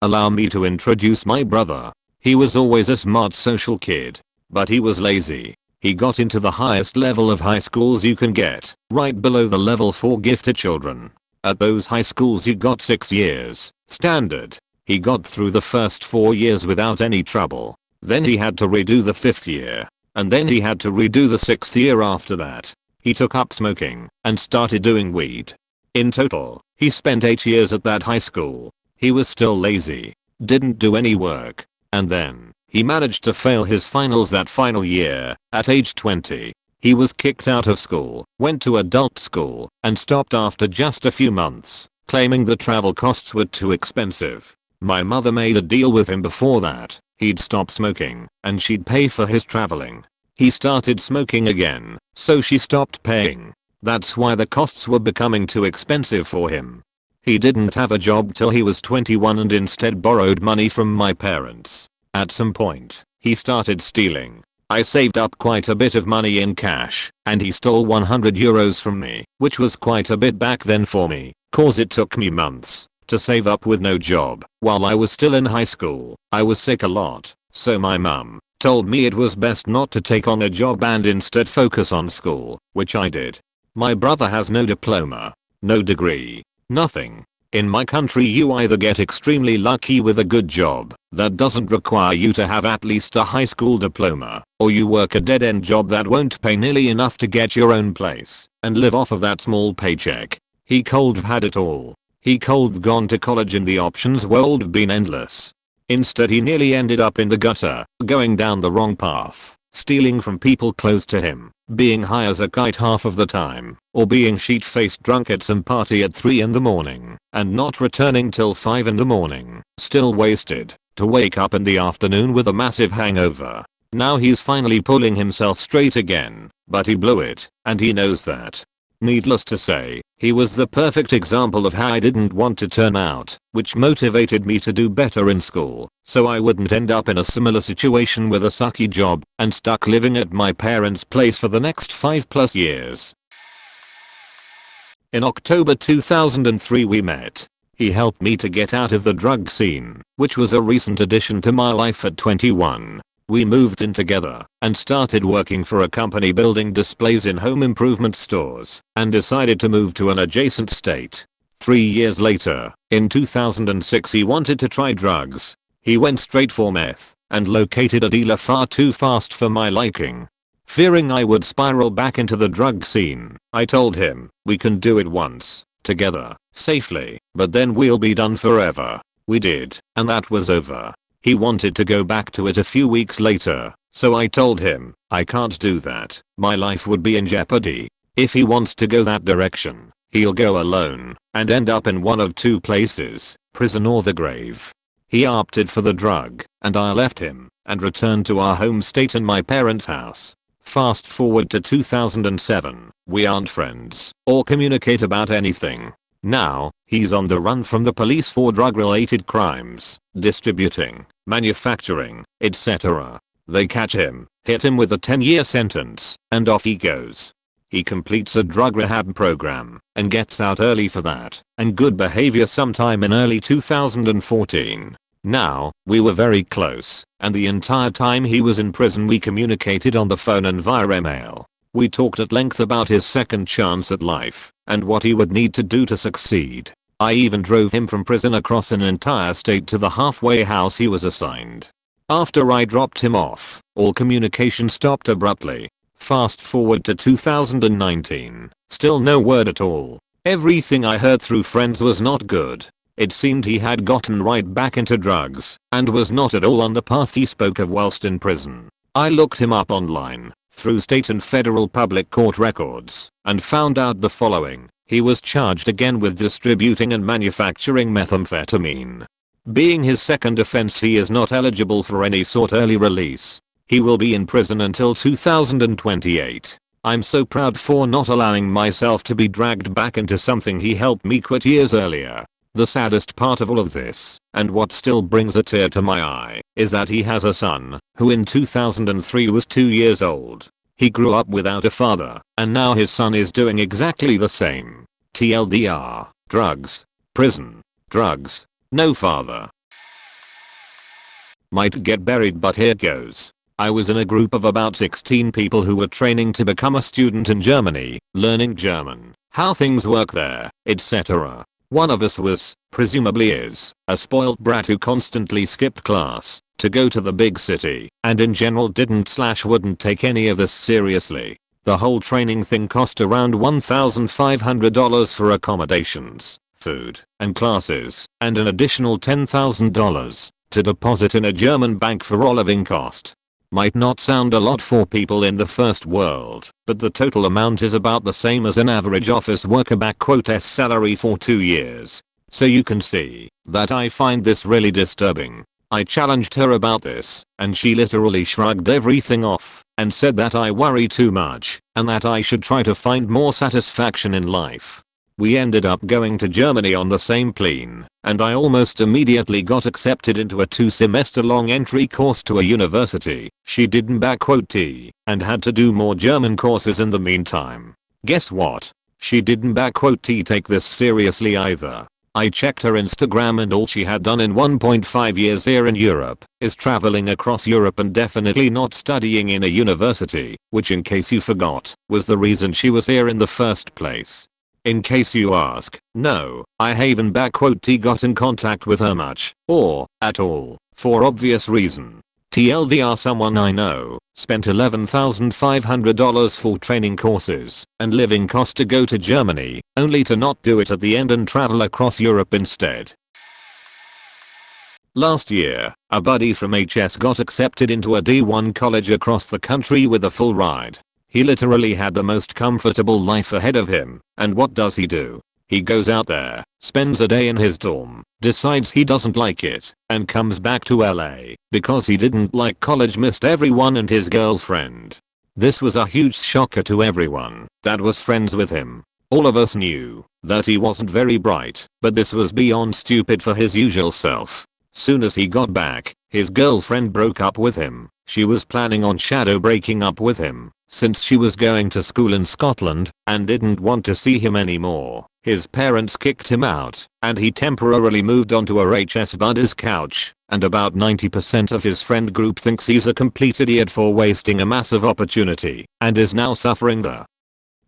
Speaker 1: Allow me to introduce my brother. He was always a smart social kid, but he was lazy. He got into the highest level of high schools you can get, right below the level for gifted children. At those high schools you got 6 years, standard. He got through the first 4 years without any trouble. Then he had to redo the 5th year. and then he had to redo the 6th year after that. He took up smoking and started doing weed. In total, he spent 8 years at that high school. He was still lazy, didn't do any work, and then he managed to fail his finals that final year at age 20. He was kicked out of school, went to adult school, and stopped after just a few months, claiming the travel costs were too expensive. My mother made a deal with him before that. He'd stop smoking, and she'd pay for his traveling. He started smoking again, so she stopped paying. That's why the costs were becoming too expensive for him. He didn't have a job till he was 21 and instead borrowed money from my parents. At some point, he started stealing. I saved up quite a bit of money in cash, and he stole 100 euros from me, which was quite a bit back then for me, cause it took me months to save up with no job. While I was still in high school, I was sick a lot, so my mum told me it was best not to take on a job and instead focus on school, which I did. My brother has no diploma, no degree, nothing. In my country you either get extremely lucky with a good job that doesn't require you to have at least a high school diploma, or you work a dead-end job that won't pay nearly enough to get your own place and live off of that small paycheck. He could've had it all. He could've gone to college and the options would been endless. Instead he nearly ended up in the gutter, going down the wrong path, stealing from people close to him, being high as a kite half of the time, or being sheet-faced drunk at some party at 3 in the morning, and not returning till 5 in the morning, still wasted, to wake up in the afternoon with a massive hangover. Now he's finally pulling himself straight again, but he blew it, and he knows that. Needless to say, he was the perfect example of how I didn't want to turn out, which motivated me to do better in school, so I wouldn't end up in a similar situation with a sucky job and stuck living at my parents' place for the next 5+ years. In October 2003 we met. He helped me to get out of the drug scene, which was a recent addition to my life at 21. We moved in together and started working for a company building displays in home improvement stores and decided to move to an adjacent state. 3 years later, in 2006 he wanted to try drugs. He went straight for meth and located a dealer far too fast for my liking. Fearing I would spiral back into the drug scene, I told him, we can do it once, together, safely, but then we'll be done forever. We did, and that was over. He wanted to go back to it a few weeks later, so I told him, I can't do that, my life would be in jeopardy. If he wants to go that direction, he'll go alone and end up in one of two places, prison or the grave. He opted for the drug, and I left him and returned to our home state and my parents' house. Fast forward to 2007, we aren't friends or communicate about anything. Now, he's on the run from the police for drug-related crimes, distributing, manufacturing, etc. They catch him, hit him with a 10-year sentence, and off he goes. He completes a drug rehab program and gets out early for that, and good behavior sometime in early 2014. Now, we were very close, and the entire time he was in prison we communicated on the phone and via email. We talked at length about his second chance at life and what he would need to do to succeed. I even drove him from prison across an entire state to the halfway house he was assigned. After I dropped him off, all communication stopped abruptly. Fast forward to 2019, still no word at all. Everything I heard through friends was not good. It seemed he had gotten right back into drugs and was not at all on the path he spoke of whilst in prison. I looked him up online, through state and federal public court records, and found out the following. He was charged again with distributing and manufacturing methamphetamine. Being his second offense, he is not eligible for any sort early release. He will be in prison until 2028. I'm so proud for not allowing myself to be dragged back into something he helped me quit years earlier. The saddest part of all of this, and what still brings a tear to my eye, is that he has a son, who in 2003 was 2 years old. He grew up without a father, and now his son is doing exactly the same. TLDR, drugs, prison, drugs, no father. Might get buried, but here goes. I was in a group of about 16 people who were training to become a student in Germany, learning German, how things work there, etc. One of us was, presumably is, a spoiled brat who constantly skipped class to go to the big city, and in general wouldn't take any of this seriously. The whole training thing cost around $1,500 for accommodations, food, and classes, and an additional $10,000 to deposit in a German bank for all living cost. Might not sound a lot for people in the first world, but the total amount is about the same as an average office worker *s salary for 2 years. So you can see that I find this really disturbing. I challenged her about this, and she literally shrugged everything off and said that I worry too much and that I should try to find more satisfaction in life. We ended up going to Germany on the same plane, and I almost immediately got accepted into a 2-semester long entry course to a university. She didn't *T and had to do more German courses in the meantime. Guess what? She didn't *T take this seriously either. I checked her Instagram and all she had done in 1.5 years here in Europe is traveling across Europe and definitely not studying in a university, which in case you forgot, was the reason she was here in the first place. In case you ask, no, I haven't *T got in contact with her much, or at all, for obvious reason. TLDR, someone I know spent $11,500 for training courses and living costs to go to Germany, only to not do it at the end and travel across Europe instead. Last year, a buddy from HS got accepted into a D1 college across the country with a full ride. He literally had the most comfortable life ahead of him, and what does he do? He goes out there, spends a day in his dorm, decides he doesn't like it, and comes back to LA because he didn't like college, missed everyone and his girlfriend. This was a huge shocker to everyone that was friends with him. All of us knew that he wasn't very bright, but this was beyond stupid for his usual self. Soon as he got back, his girlfriend broke up with him. She was planning on shadow breaking up with him since she was going to school in Scotland and didn't want to see him anymore. His parents kicked him out, and he temporarily moved onto a HS buddy's couch, and about 90% of his friend group thinks he's a complete idiot for wasting a massive opportunity, and is now suffering the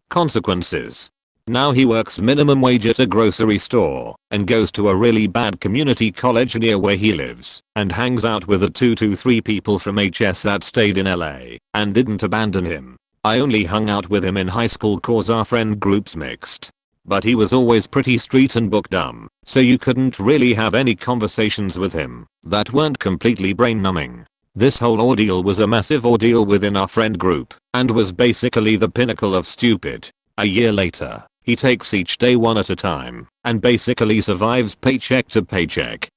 Speaker 1: consequences. Now he works minimum wage at a grocery store and goes to a really bad community college near where he lives and hangs out with the 2 to 3 people from HS that stayed in LA and didn't abandon him. I only hung out with him in high school cause our friend group's mixed. But he was always pretty street and book dumb, so you couldn't really have any conversations with him that weren't completely brain numbing. This whole ordeal was a massive ordeal within our friend group and was basically the pinnacle of stupid. A year later, he takes each day one at a time and basically survives paycheck to paycheck.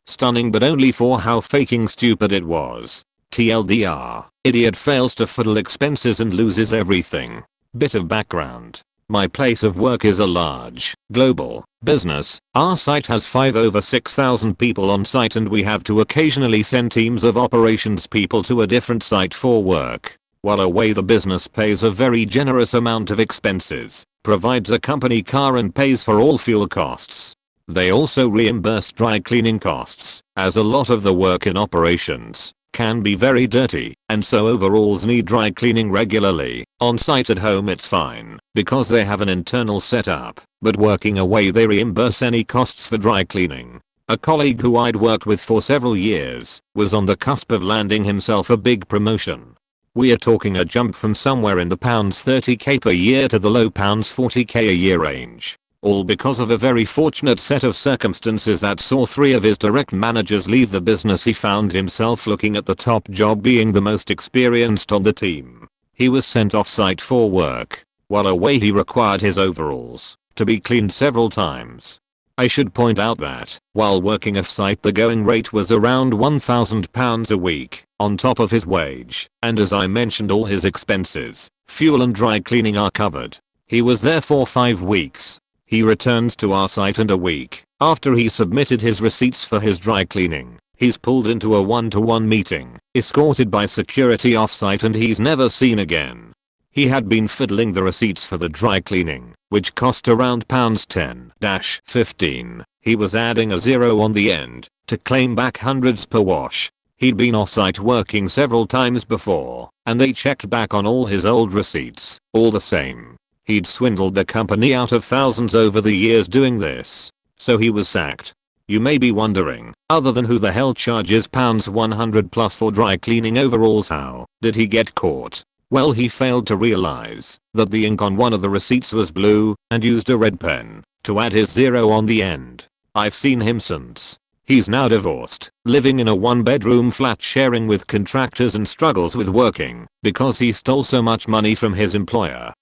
Speaker 1: Stunning, but only for how fucking stupid it was. TLDR, idiot fails to fiddle expenses and loses everything. Bit of background. My place of work is a large, global business. Our site has over 6,000 people on site, and we have to occasionally send teams of operations people to a different site for work. While away, the business pays a very generous amount of expenses, provides a company car and pays for all fuel costs. They also reimburse dry cleaning costs, as a lot of the work in operations can be very dirty, and so overalls need dry cleaning regularly. On site at home it's fine, because they have an internal setup, but working away they reimburse any costs for dry cleaning. A colleague who I'd worked with for several years was on the cusp of landing himself a big promotion. We are talking a jump from somewhere in the £30k per year to the low £40k a year range. All because of a very fortunate set of circumstances that saw 3 of his direct managers leave the business. He found himself looking at the top job, being the most experienced on the team. He was sent off site for work. While away he required his overalls to be cleaned several times. I should point out that, while working off site, the going rate was around £1,000 a week, on top of his wage, and as I mentioned, all his expenses, fuel and dry cleaning are covered. He was there for 5 weeks. He returns to our site, and a week after he submitted his receipts for his dry cleaning, he's pulled into a one-to-one meeting, escorted by security off-site, and he's never seen again. He had been fiddling the receipts for the dry cleaning, which cost around £10-15. He was adding a 0 on the end to claim back hundreds per wash. He'd been off-site working several times before, and they checked back on all his old receipts. All the same, he'd swindled the company out of thousands over the years doing this. So he was sacked. You may be wondering, other than who the hell charges £100 plus for dry cleaning overalls, how did he get caught? Well, he failed to realize that the ink on one of the receipts was blue and used a red pen to add his zero on the end. I've seen him since. He's now divorced, living in a one-bedroom flat sharing with contractors, and struggles with working because he stole so much money from his employer.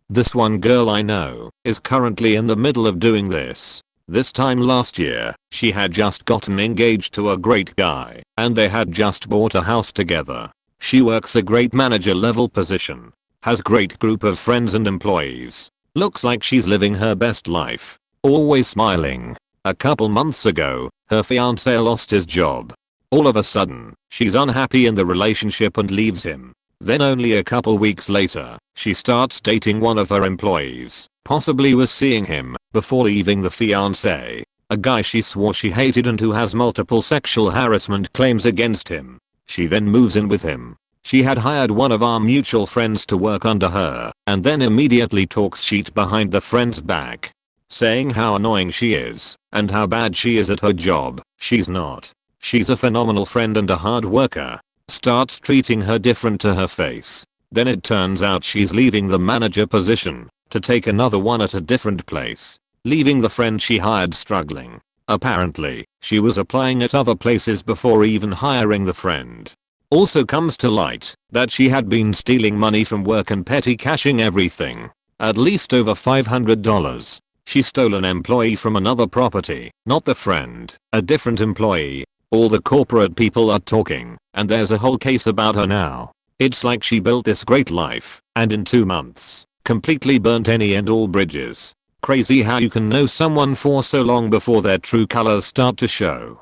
Speaker 1: This one girl I know is currently in the middle of doing this. This time last year, she had just gotten engaged to a great guy, and they had just bought a house together. She works a great manager level position, has great group of friends and employees, looks like she's living her best life, always smiling. A couple months ago, her fiancé lost his job. All of a sudden, she's unhappy in the relationship and leaves him. Then only a couple weeks later, she starts dating one of her employees, possibly was seeing him before leaving the fiancé, a guy she swore she hated and who has multiple sexual harassment claims against him. She then moves in with him. She had hired one of our mutual friends to work under her, and then immediately talks shit behind the friend's back, saying how annoying she is and how bad she is at her job. She's not. She's a phenomenal friend and a hard worker. Starts treating her different to her face. Then it turns out she's leaving the manager position to take another one at a different place, leaving the friend she hired struggling. Apparently, she was applying at other places before even hiring the friend. Also comes to light that she had been stealing money from work and petty cashing everything. At least over $500. She stole an employee from another property, not the friend, a different employee. All the corporate people are talking, and there's a whole case about her now. It's like she built this great life, and in 2 months, completely burnt any and all bridges. Crazy how you can know someone for so long before their true colors start to show.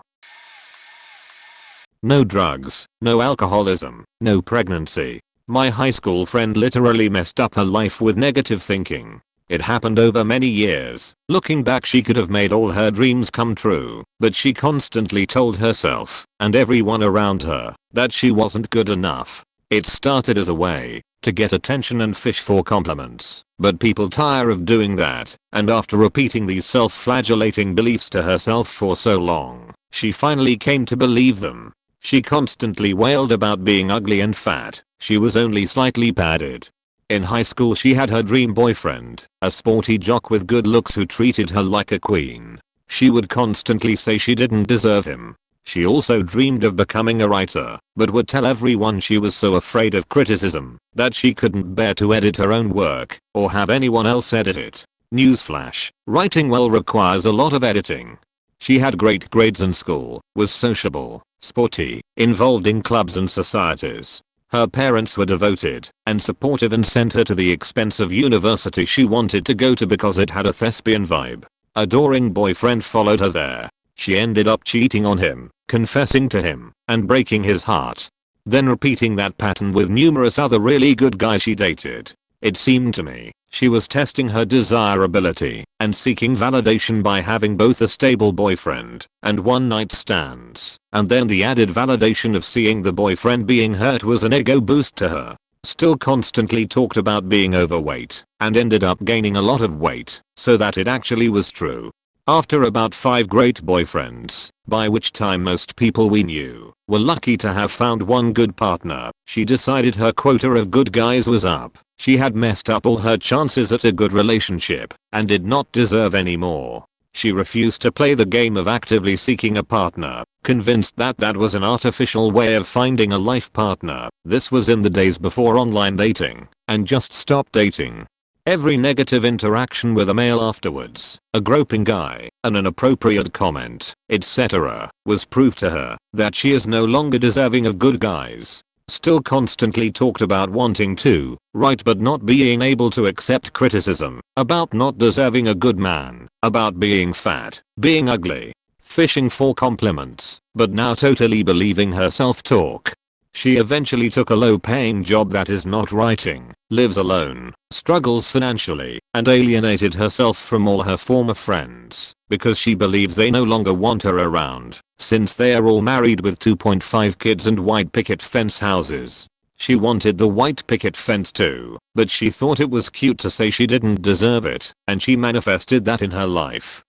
Speaker 1: No drugs, no alcoholism, no pregnancy. My high school friend literally messed up her life with negative thinking. It happened over many years. Looking back, she could have made all her dreams come true, but she constantly told herself and everyone around her that she wasn't good enough. It started as a way to get attention and fish for compliments, but people tire of doing that, and after repeating these self-flagellating beliefs to herself for so long, she finally came to believe them. She constantly wailed about being ugly and fat. She was only slightly padded. In high school she had her dream boyfriend, a sporty jock with good looks who treated her like a queen. She would constantly say she didn't deserve him. She also dreamed of becoming a writer, but would tell everyone she was so afraid of criticism that she couldn't bear to edit her own work or have anyone else edit it. Newsflash, writing well requires a lot of editing. She had great grades in school, was sociable, sporty, involved in clubs and societies. Her parents were devoted and supportive and sent her to the expensive university she wanted to go to because it had a thespian vibe. Adoring boyfriend followed her there. She ended up cheating on him, confessing to him, and breaking his heart. Then repeating that pattern with numerous other really good guys she dated. It seemed to me she was testing her desirability and seeking validation by having both a stable boyfriend and one night stands, and then the added validation of seeing the boyfriend being hurt was an ego boost to her. Still constantly talked about being overweight and ended up gaining a lot of weight so that it actually was true. After about 5 great boyfriends, by which time most people we knew were lucky to have found one good partner, she decided her quota of good guys was up. She had messed up all her chances at a good relationship and did not deserve any more. She refused to play the game of actively seeking a partner, convinced that that was an artificial way of finding a life partner. This was in the days before online dating, and just stopped dating. Every negative interaction with a male afterwards, a groping guy, an inappropriate comment, etc., was proof to her that she is no longer deserving of good guys. Still constantly talked about wanting to write but not being able to accept criticism, about not deserving a good man, about being fat, being ugly, fishing for compliments, but now totally believing her self-talk. She eventually took a low-paying job that is not writing, lives alone, struggles financially, and alienated herself from all her former friends because she believes they no longer want her around since they are all married with 2.5 kids and white picket fence houses. She wanted the white picket fence too, but she thought it was cute to say she didn't deserve it, and she manifested that in her life.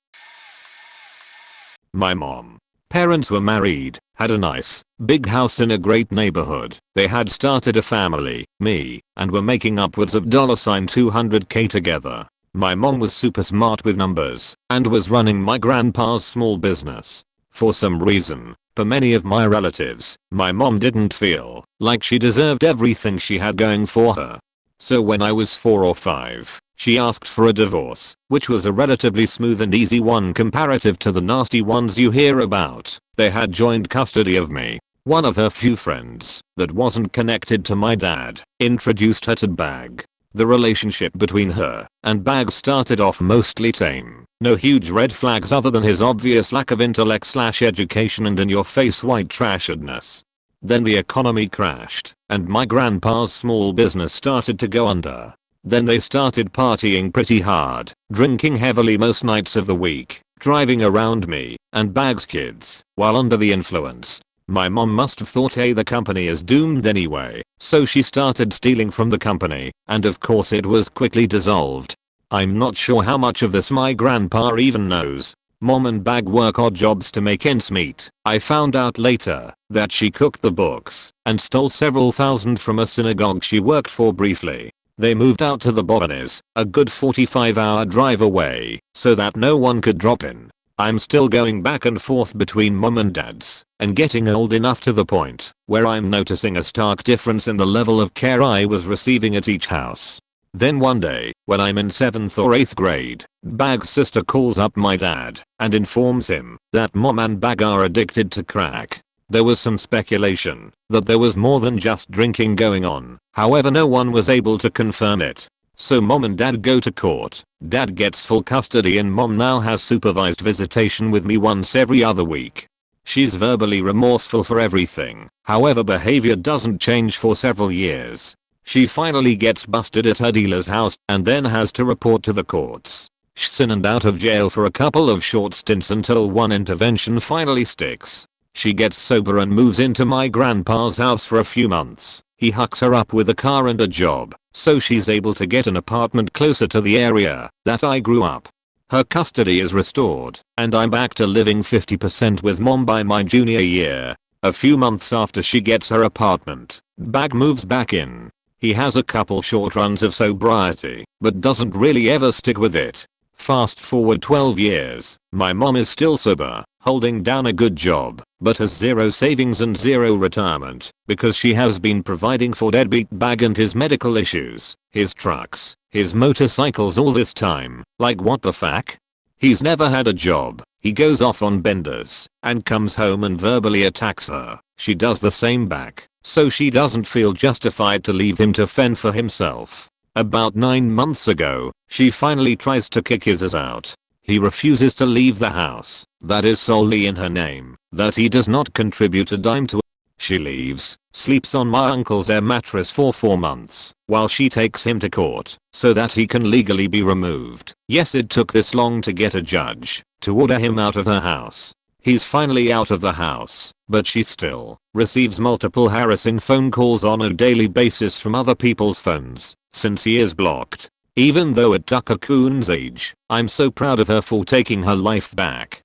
Speaker 1: My mom. Parents were married, had a nice, big house in a great neighborhood. They had started a family, me, and were making upwards of $200K together. My mom was super smart with numbers and was running my grandpa's small business. For some reason, for many of my relatives, my mom didn't feel like she deserved everything she had going for her. So when I was 4 or 5, she asked for a divorce, which was a relatively smooth and easy one comparative to the nasty ones you hear about. They had joint custody of me. One of her few friends that wasn't connected to my dad introduced her to Bag. The relationship between her and Bag started off mostly tame. No huge red flags other than his obvious lack of intellect/education and in-your-face white trashedness. Then the economy crashed, and my grandpa's small business started to go under. Then they started partying pretty hard, drinking heavily most nights of the week, driving around me and Bag's kids while under the influence. My mom must have thought the company is doomed anyway, so she started stealing from the company, and of course it was quickly dissolved. I'm not sure how much of this my grandpa even knows. Mom and Bag work odd jobs to make ends meet. I found out later that she cooked the books and stole several thousand from a synagogue she worked for briefly. They moved out to the Bobbins, a good 45-hour drive away, so that no one could drop in. I'm still going back and forth between mom and dad's, and getting old enough to the point where I'm noticing a stark difference in the level of care I was receiving at each house. Then one day, when I'm in 7th or 8th grade, Bag's sister calls up my dad and informs him that mom and Bag are addicted to crack. There was some speculation that there was more than just drinking going on, however no one was able to confirm it. So mom and dad go to court, dad gets full custody and mom now has supervised visitation with me once every other week. She's verbally remorseful for everything, however behavior doesn't change for several years. She finally gets busted at her dealer's house and then has to report to the courts. She's in and out of jail for a couple of short stints until one intervention finally sticks. She gets sober and moves into my grandpa's house for a few months. He hooks her up with a car and a job, so she's able to get an apartment closer to the area that I grew up. Her custody is restored, and I'm back to living 50% with mom by my junior year. A few months after she gets her apartment, Bag moves back in. He has a couple short runs of sobriety, but doesn't really ever stick with it. Fast forward 12 years, my mom is still sober, holding down a good job, but has zero savings and zero retirement, because she has been providing for deadbeat Bag and his medical issues, his trucks, his motorcycles all this time. Like what the fuck? He's never had a job, he goes off on benders, and comes home and verbally attacks her. She does the same back, so she doesn't feel justified to leave him to fend for himself. About 9 months ago, she finally tries to kick his ass out. He refuses to leave the house that is solely in her name, that he does not contribute a dime to. She leaves, sleeps on my uncle's air mattress for 4 months, while she takes him to court, so that he can legally be removed. Yes, it took this long to get a judge to order him out of her house. He's finally out of the house, but she still receives multiple harassing phone calls on a daily basis from other people's phones, since he is blocked. Even though at Tucker Coon's age, I'm so proud of her for taking her life back.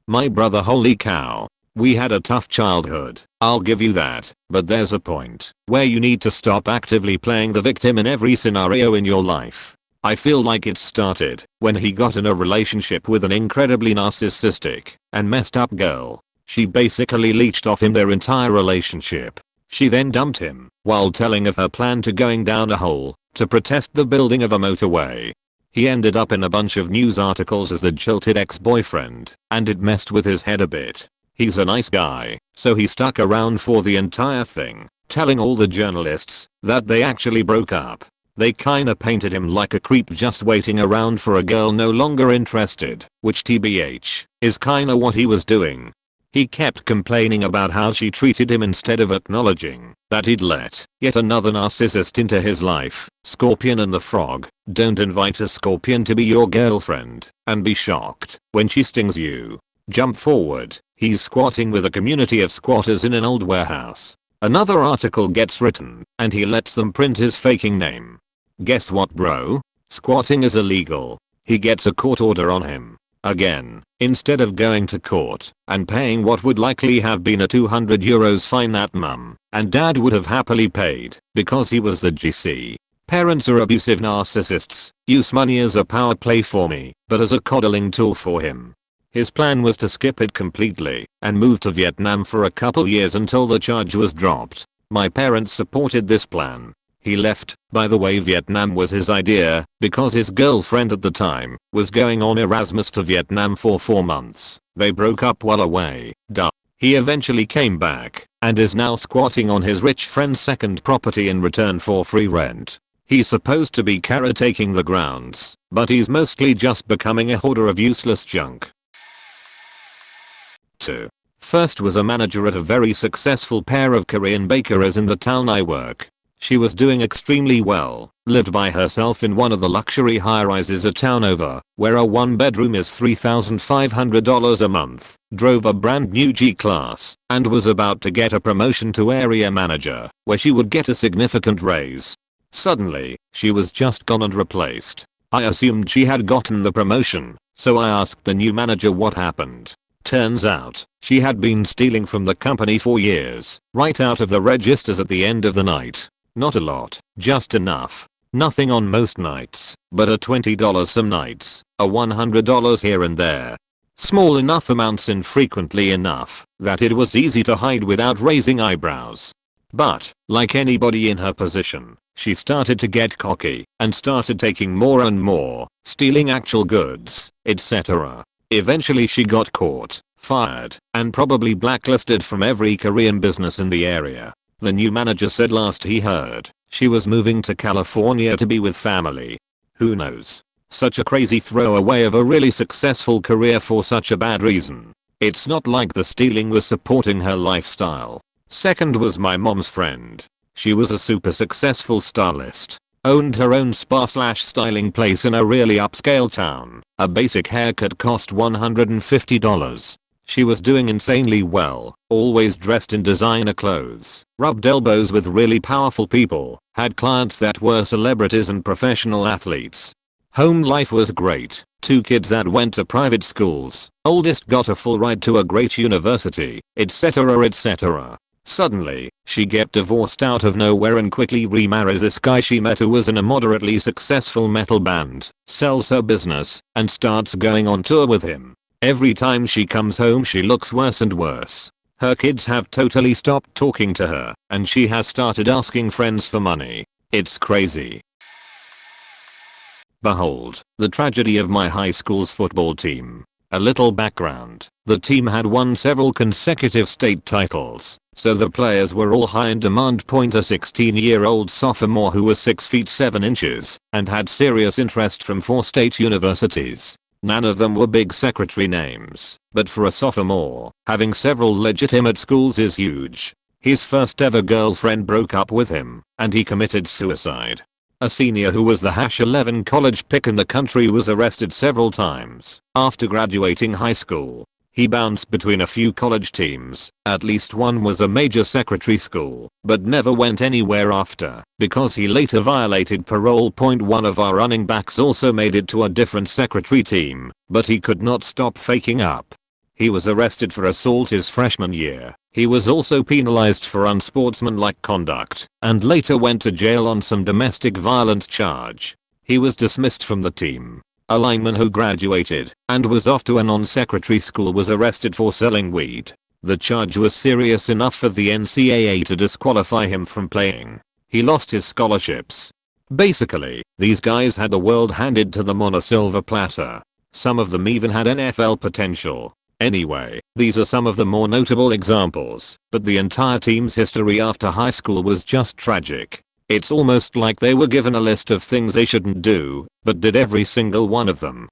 Speaker 1: My brother, holy cow. We had a tough childhood, I'll give you that, but there's a point where you need to stop actively playing the victim in every scenario in your life. I feel like it started when he got in a relationship with an incredibly narcissistic and messed up girl. She basically leeched off him their entire relationship. She then dumped him while telling of her plan to going down a hole to protest the building of a motorway. He ended up in a bunch of news articles as the jilted ex-boyfriend, and it messed with his head a bit. He's a nice guy, so he stuck around for the entire thing, telling all the journalists that they actually broke up. They kinda painted him like a creep just waiting around for a girl no longer interested, which TBH is kinda what he was doing. He kept complaining about how she treated him instead of acknowledging that he'd let yet another narcissist into his life. Scorpion and the Frog. Don't invite a scorpion to be your girlfriend and be shocked when she stings you. Jump forward. He's squatting with a community of squatters in an old warehouse. Another article gets written and he lets them print his faking name. Guess what, bro? Squatting is illegal. He gets a court order on him. Again, instead of going to court and paying what would likely have been a €200 fine that mum and dad would have happily paid because he was the GC. Parents are abusive narcissists, use money as a power play for me, but as a coddling tool for him. His plan was to skip it completely and move to Vietnam for a couple years until the charge was dropped. My parents supported this plan. He left. By the way, Vietnam was his idea because his girlfriend at the time was going on Erasmus to Vietnam for 4 months. They broke up while away. Duh. He eventually came back and is now squatting on his rich friend's second property in return for free rent. He's supposed to be caretaking the grounds, but he's mostly just becoming a hoarder of useless junk. 2. First was a manager at a very successful pair of Korean bakeries in the town I work. She was doing extremely well, lived by herself in one of the luxury high-rises a town over, where a one-bedroom is $3,500 a month, drove a brand new G-Class, and was about to get a promotion to area manager, where she would get a significant raise. Suddenly, she was just gone and replaced. I assumed she had gotten the promotion, so I asked the new manager what happened. Turns out, she had been stealing from the company for years, right out of the registers at the end of the night. Not a lot, just enough. Nothing on most nights, but a $20 some nights, a $100 here and there. Small enough amounts infrequently enough that it was easy to hide without raising eyebrows. But, like anybody in her position, she started to get cocky and started taking more and more, stealing actual goods, etc. Eventually she got caught, fired, and probably blacklisted from every Korean business in the area. The new manager said last he heard, she was moving to California to be with family. Who knows? Such a crazy throwaway of a really successful career for such a bad reason. It's not like the stealing was supporting her lifestyle. Second was my mom's friend. She was a super successful stylist. Owned her own spa/styling place in a really upscale town. A basic haircut cost $150. She was doing insanely well, always dressed in designer clothes, rubbed elbows with really powerful people, had clients that were celebrities and professional athletes. Home life was great, 2 kids that went to private schools, oldest got a full ride to a great university, etc. etc. Suddenly, she get divorced out of nowhere and quickly remarries this guy she met who was in a moderately successful metal band, sells her business, and starts going on tour with him. Every time she comes home she looks worse and worse. Her kids have totally stopped talking to her, and she has started asking friends for money. It's crazy. Behold, the tragedy of my high school's football team. A little background. The team had won several consecutive state titles, so the players were all high in demand. A 16-year-old sophomore who was 6 feet 7 inches and had serious interest from 4 state universities. None of them were big secretary names, but for a sophomore, having several legitimate schools is huge. His first ever girlfriend broke up with him, and he committed suicide. A senior who was the #11 college pick in the country was arrested several times after graduating high school. He bounced between a few college teams, at least one was a major secretary school, but never went anywhere after, because he later violated parole. One of our running backs also made it to a different secretary team, but he could not stop faking up. He was arrested for assault his freshman year. He was also penalized for unsportsmanlike conduct, and later went to jail on some domestic violence charge. He was dismissed from the team. A lineman who graduated and was off to a non-secretary school was arrested for selling weed. The charge was serious enough for the NCAA to disqualify him from playing. He lost his scholarships. Basically, these guys had the world handed to them on a silver platter. Some of them even had NFL potential. Anyway, these are some of the more notable examples, but the entire team's history after high school was just tragic. It's almost like they were given a list of things they shouldn't do, but did every single one of them.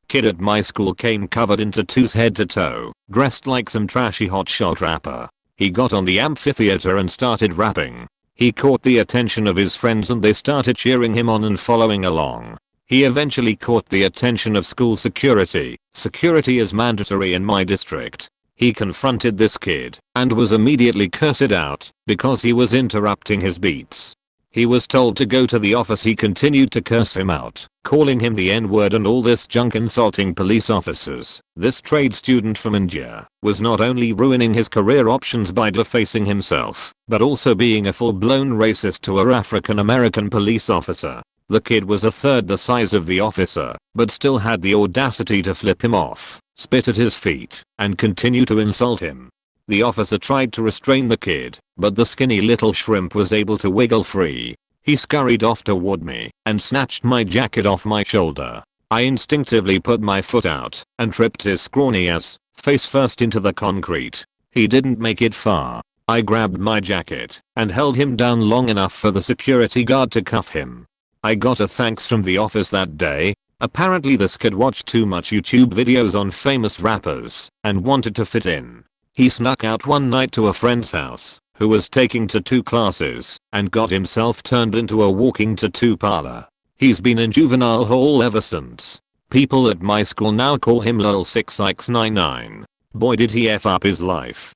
Speaker 1: Kid at my school came covered in tattoos head to toe, dressed like some trashy hotshot rapper. He got on the amphitheater and started rapping. He caught the attention of his friends and they started cheering him on and following along. He eventually caught the attention of school security. Security is mandatory in my district. He confronted this kid and was immediately cursed out because he was interrupting his beats. He was told to go to the office. He continued to curse him out, calling him the N-word and all this junk, insulting police officers. This trade student from India was not only ruining his career options by defacing himself, but also being a full-blown racist to a African American police officer. The kid was a third the size of the officer, but still had the audacity to flip him off, spit at his feet, and continue to insult him. The officer tried to restrain the kid, but the skinny little shrimp was able to wiggle free. He scurried off toward me and snatched my jacket off my shoulder. I instinctively put my foot out and tripped his scrawny ass face first into the concrete. He didn't make it far. I grabbed my jacket and held him down long enough for the security guard to cuff him. I got a thanks from the office that day. Apparently this kid watched too much YouTube videos on famous rappers and wanted to fit in. He snuck out one night to a friend's house who was taking tattoo classes and got himself turned into a walking tattoo parlor. He's been in juvenile hall ever since. People at my school now call him Lil 6x99. Boy did he F up his life.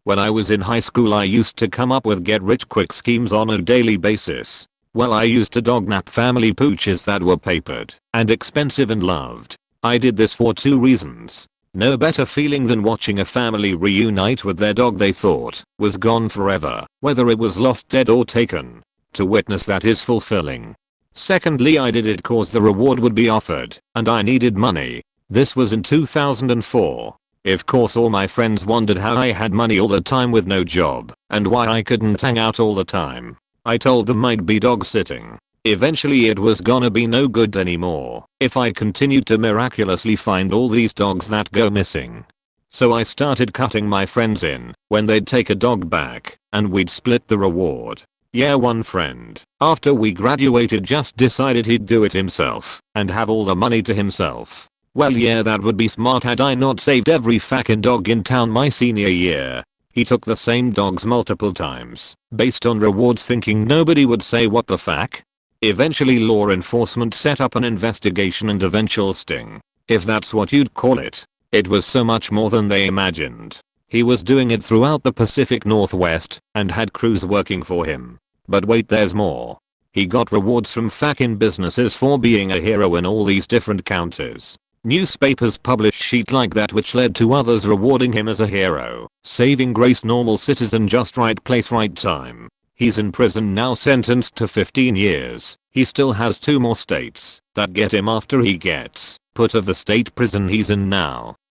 Speaker 1: When I was in high school I used to come up with get rich quick schemes on a daily basis. Well, I used to dognap family pooches that were papered and expensive and loved. I did this for 2 reasons. No better feeling than watching a family reunite with their dog they thought was gone forever, whether it was lost, dead or taken. To witness that is fulfilling. Secondly, I did it cause the reward would be offered and I needed money. This was in 2004. Of course all my friends wondered how I had money all the time with no job and why I couldn't hang out all the time. I told them I'd be dog sitting. Eventually it was gonna be no good anymore if I continued to miraculously find all these dogs that go missing. So I started cutting my friends in when they'd take a dog back and we'd split the reward. Yeah, one friend, after we graduated, just decided he'd do it himself and have all the money to himself. Well, yeah, that would be smart had I not saved every fucking dog in town my senior year. He took the same dogs multiple times based on rewards, thinking nobody would say what the fuck. Eventually law enforcement set up an investigation and eventual sting, if that's what you'd call it. It was so much more than they imagined. He was doing it throughout the Pacific Northwest and had crews working for him. But wait, there's more. He got rewards from fucking businesses for being a hero in all these different counties. Newspapers published sheets like that which led to others rewarding him as a hero, saving grace, normal citizen, just right place right time. He's in prison now, sentenced to 15 years. He still has 2 more states that get him after he gets put of the state prison he's in now.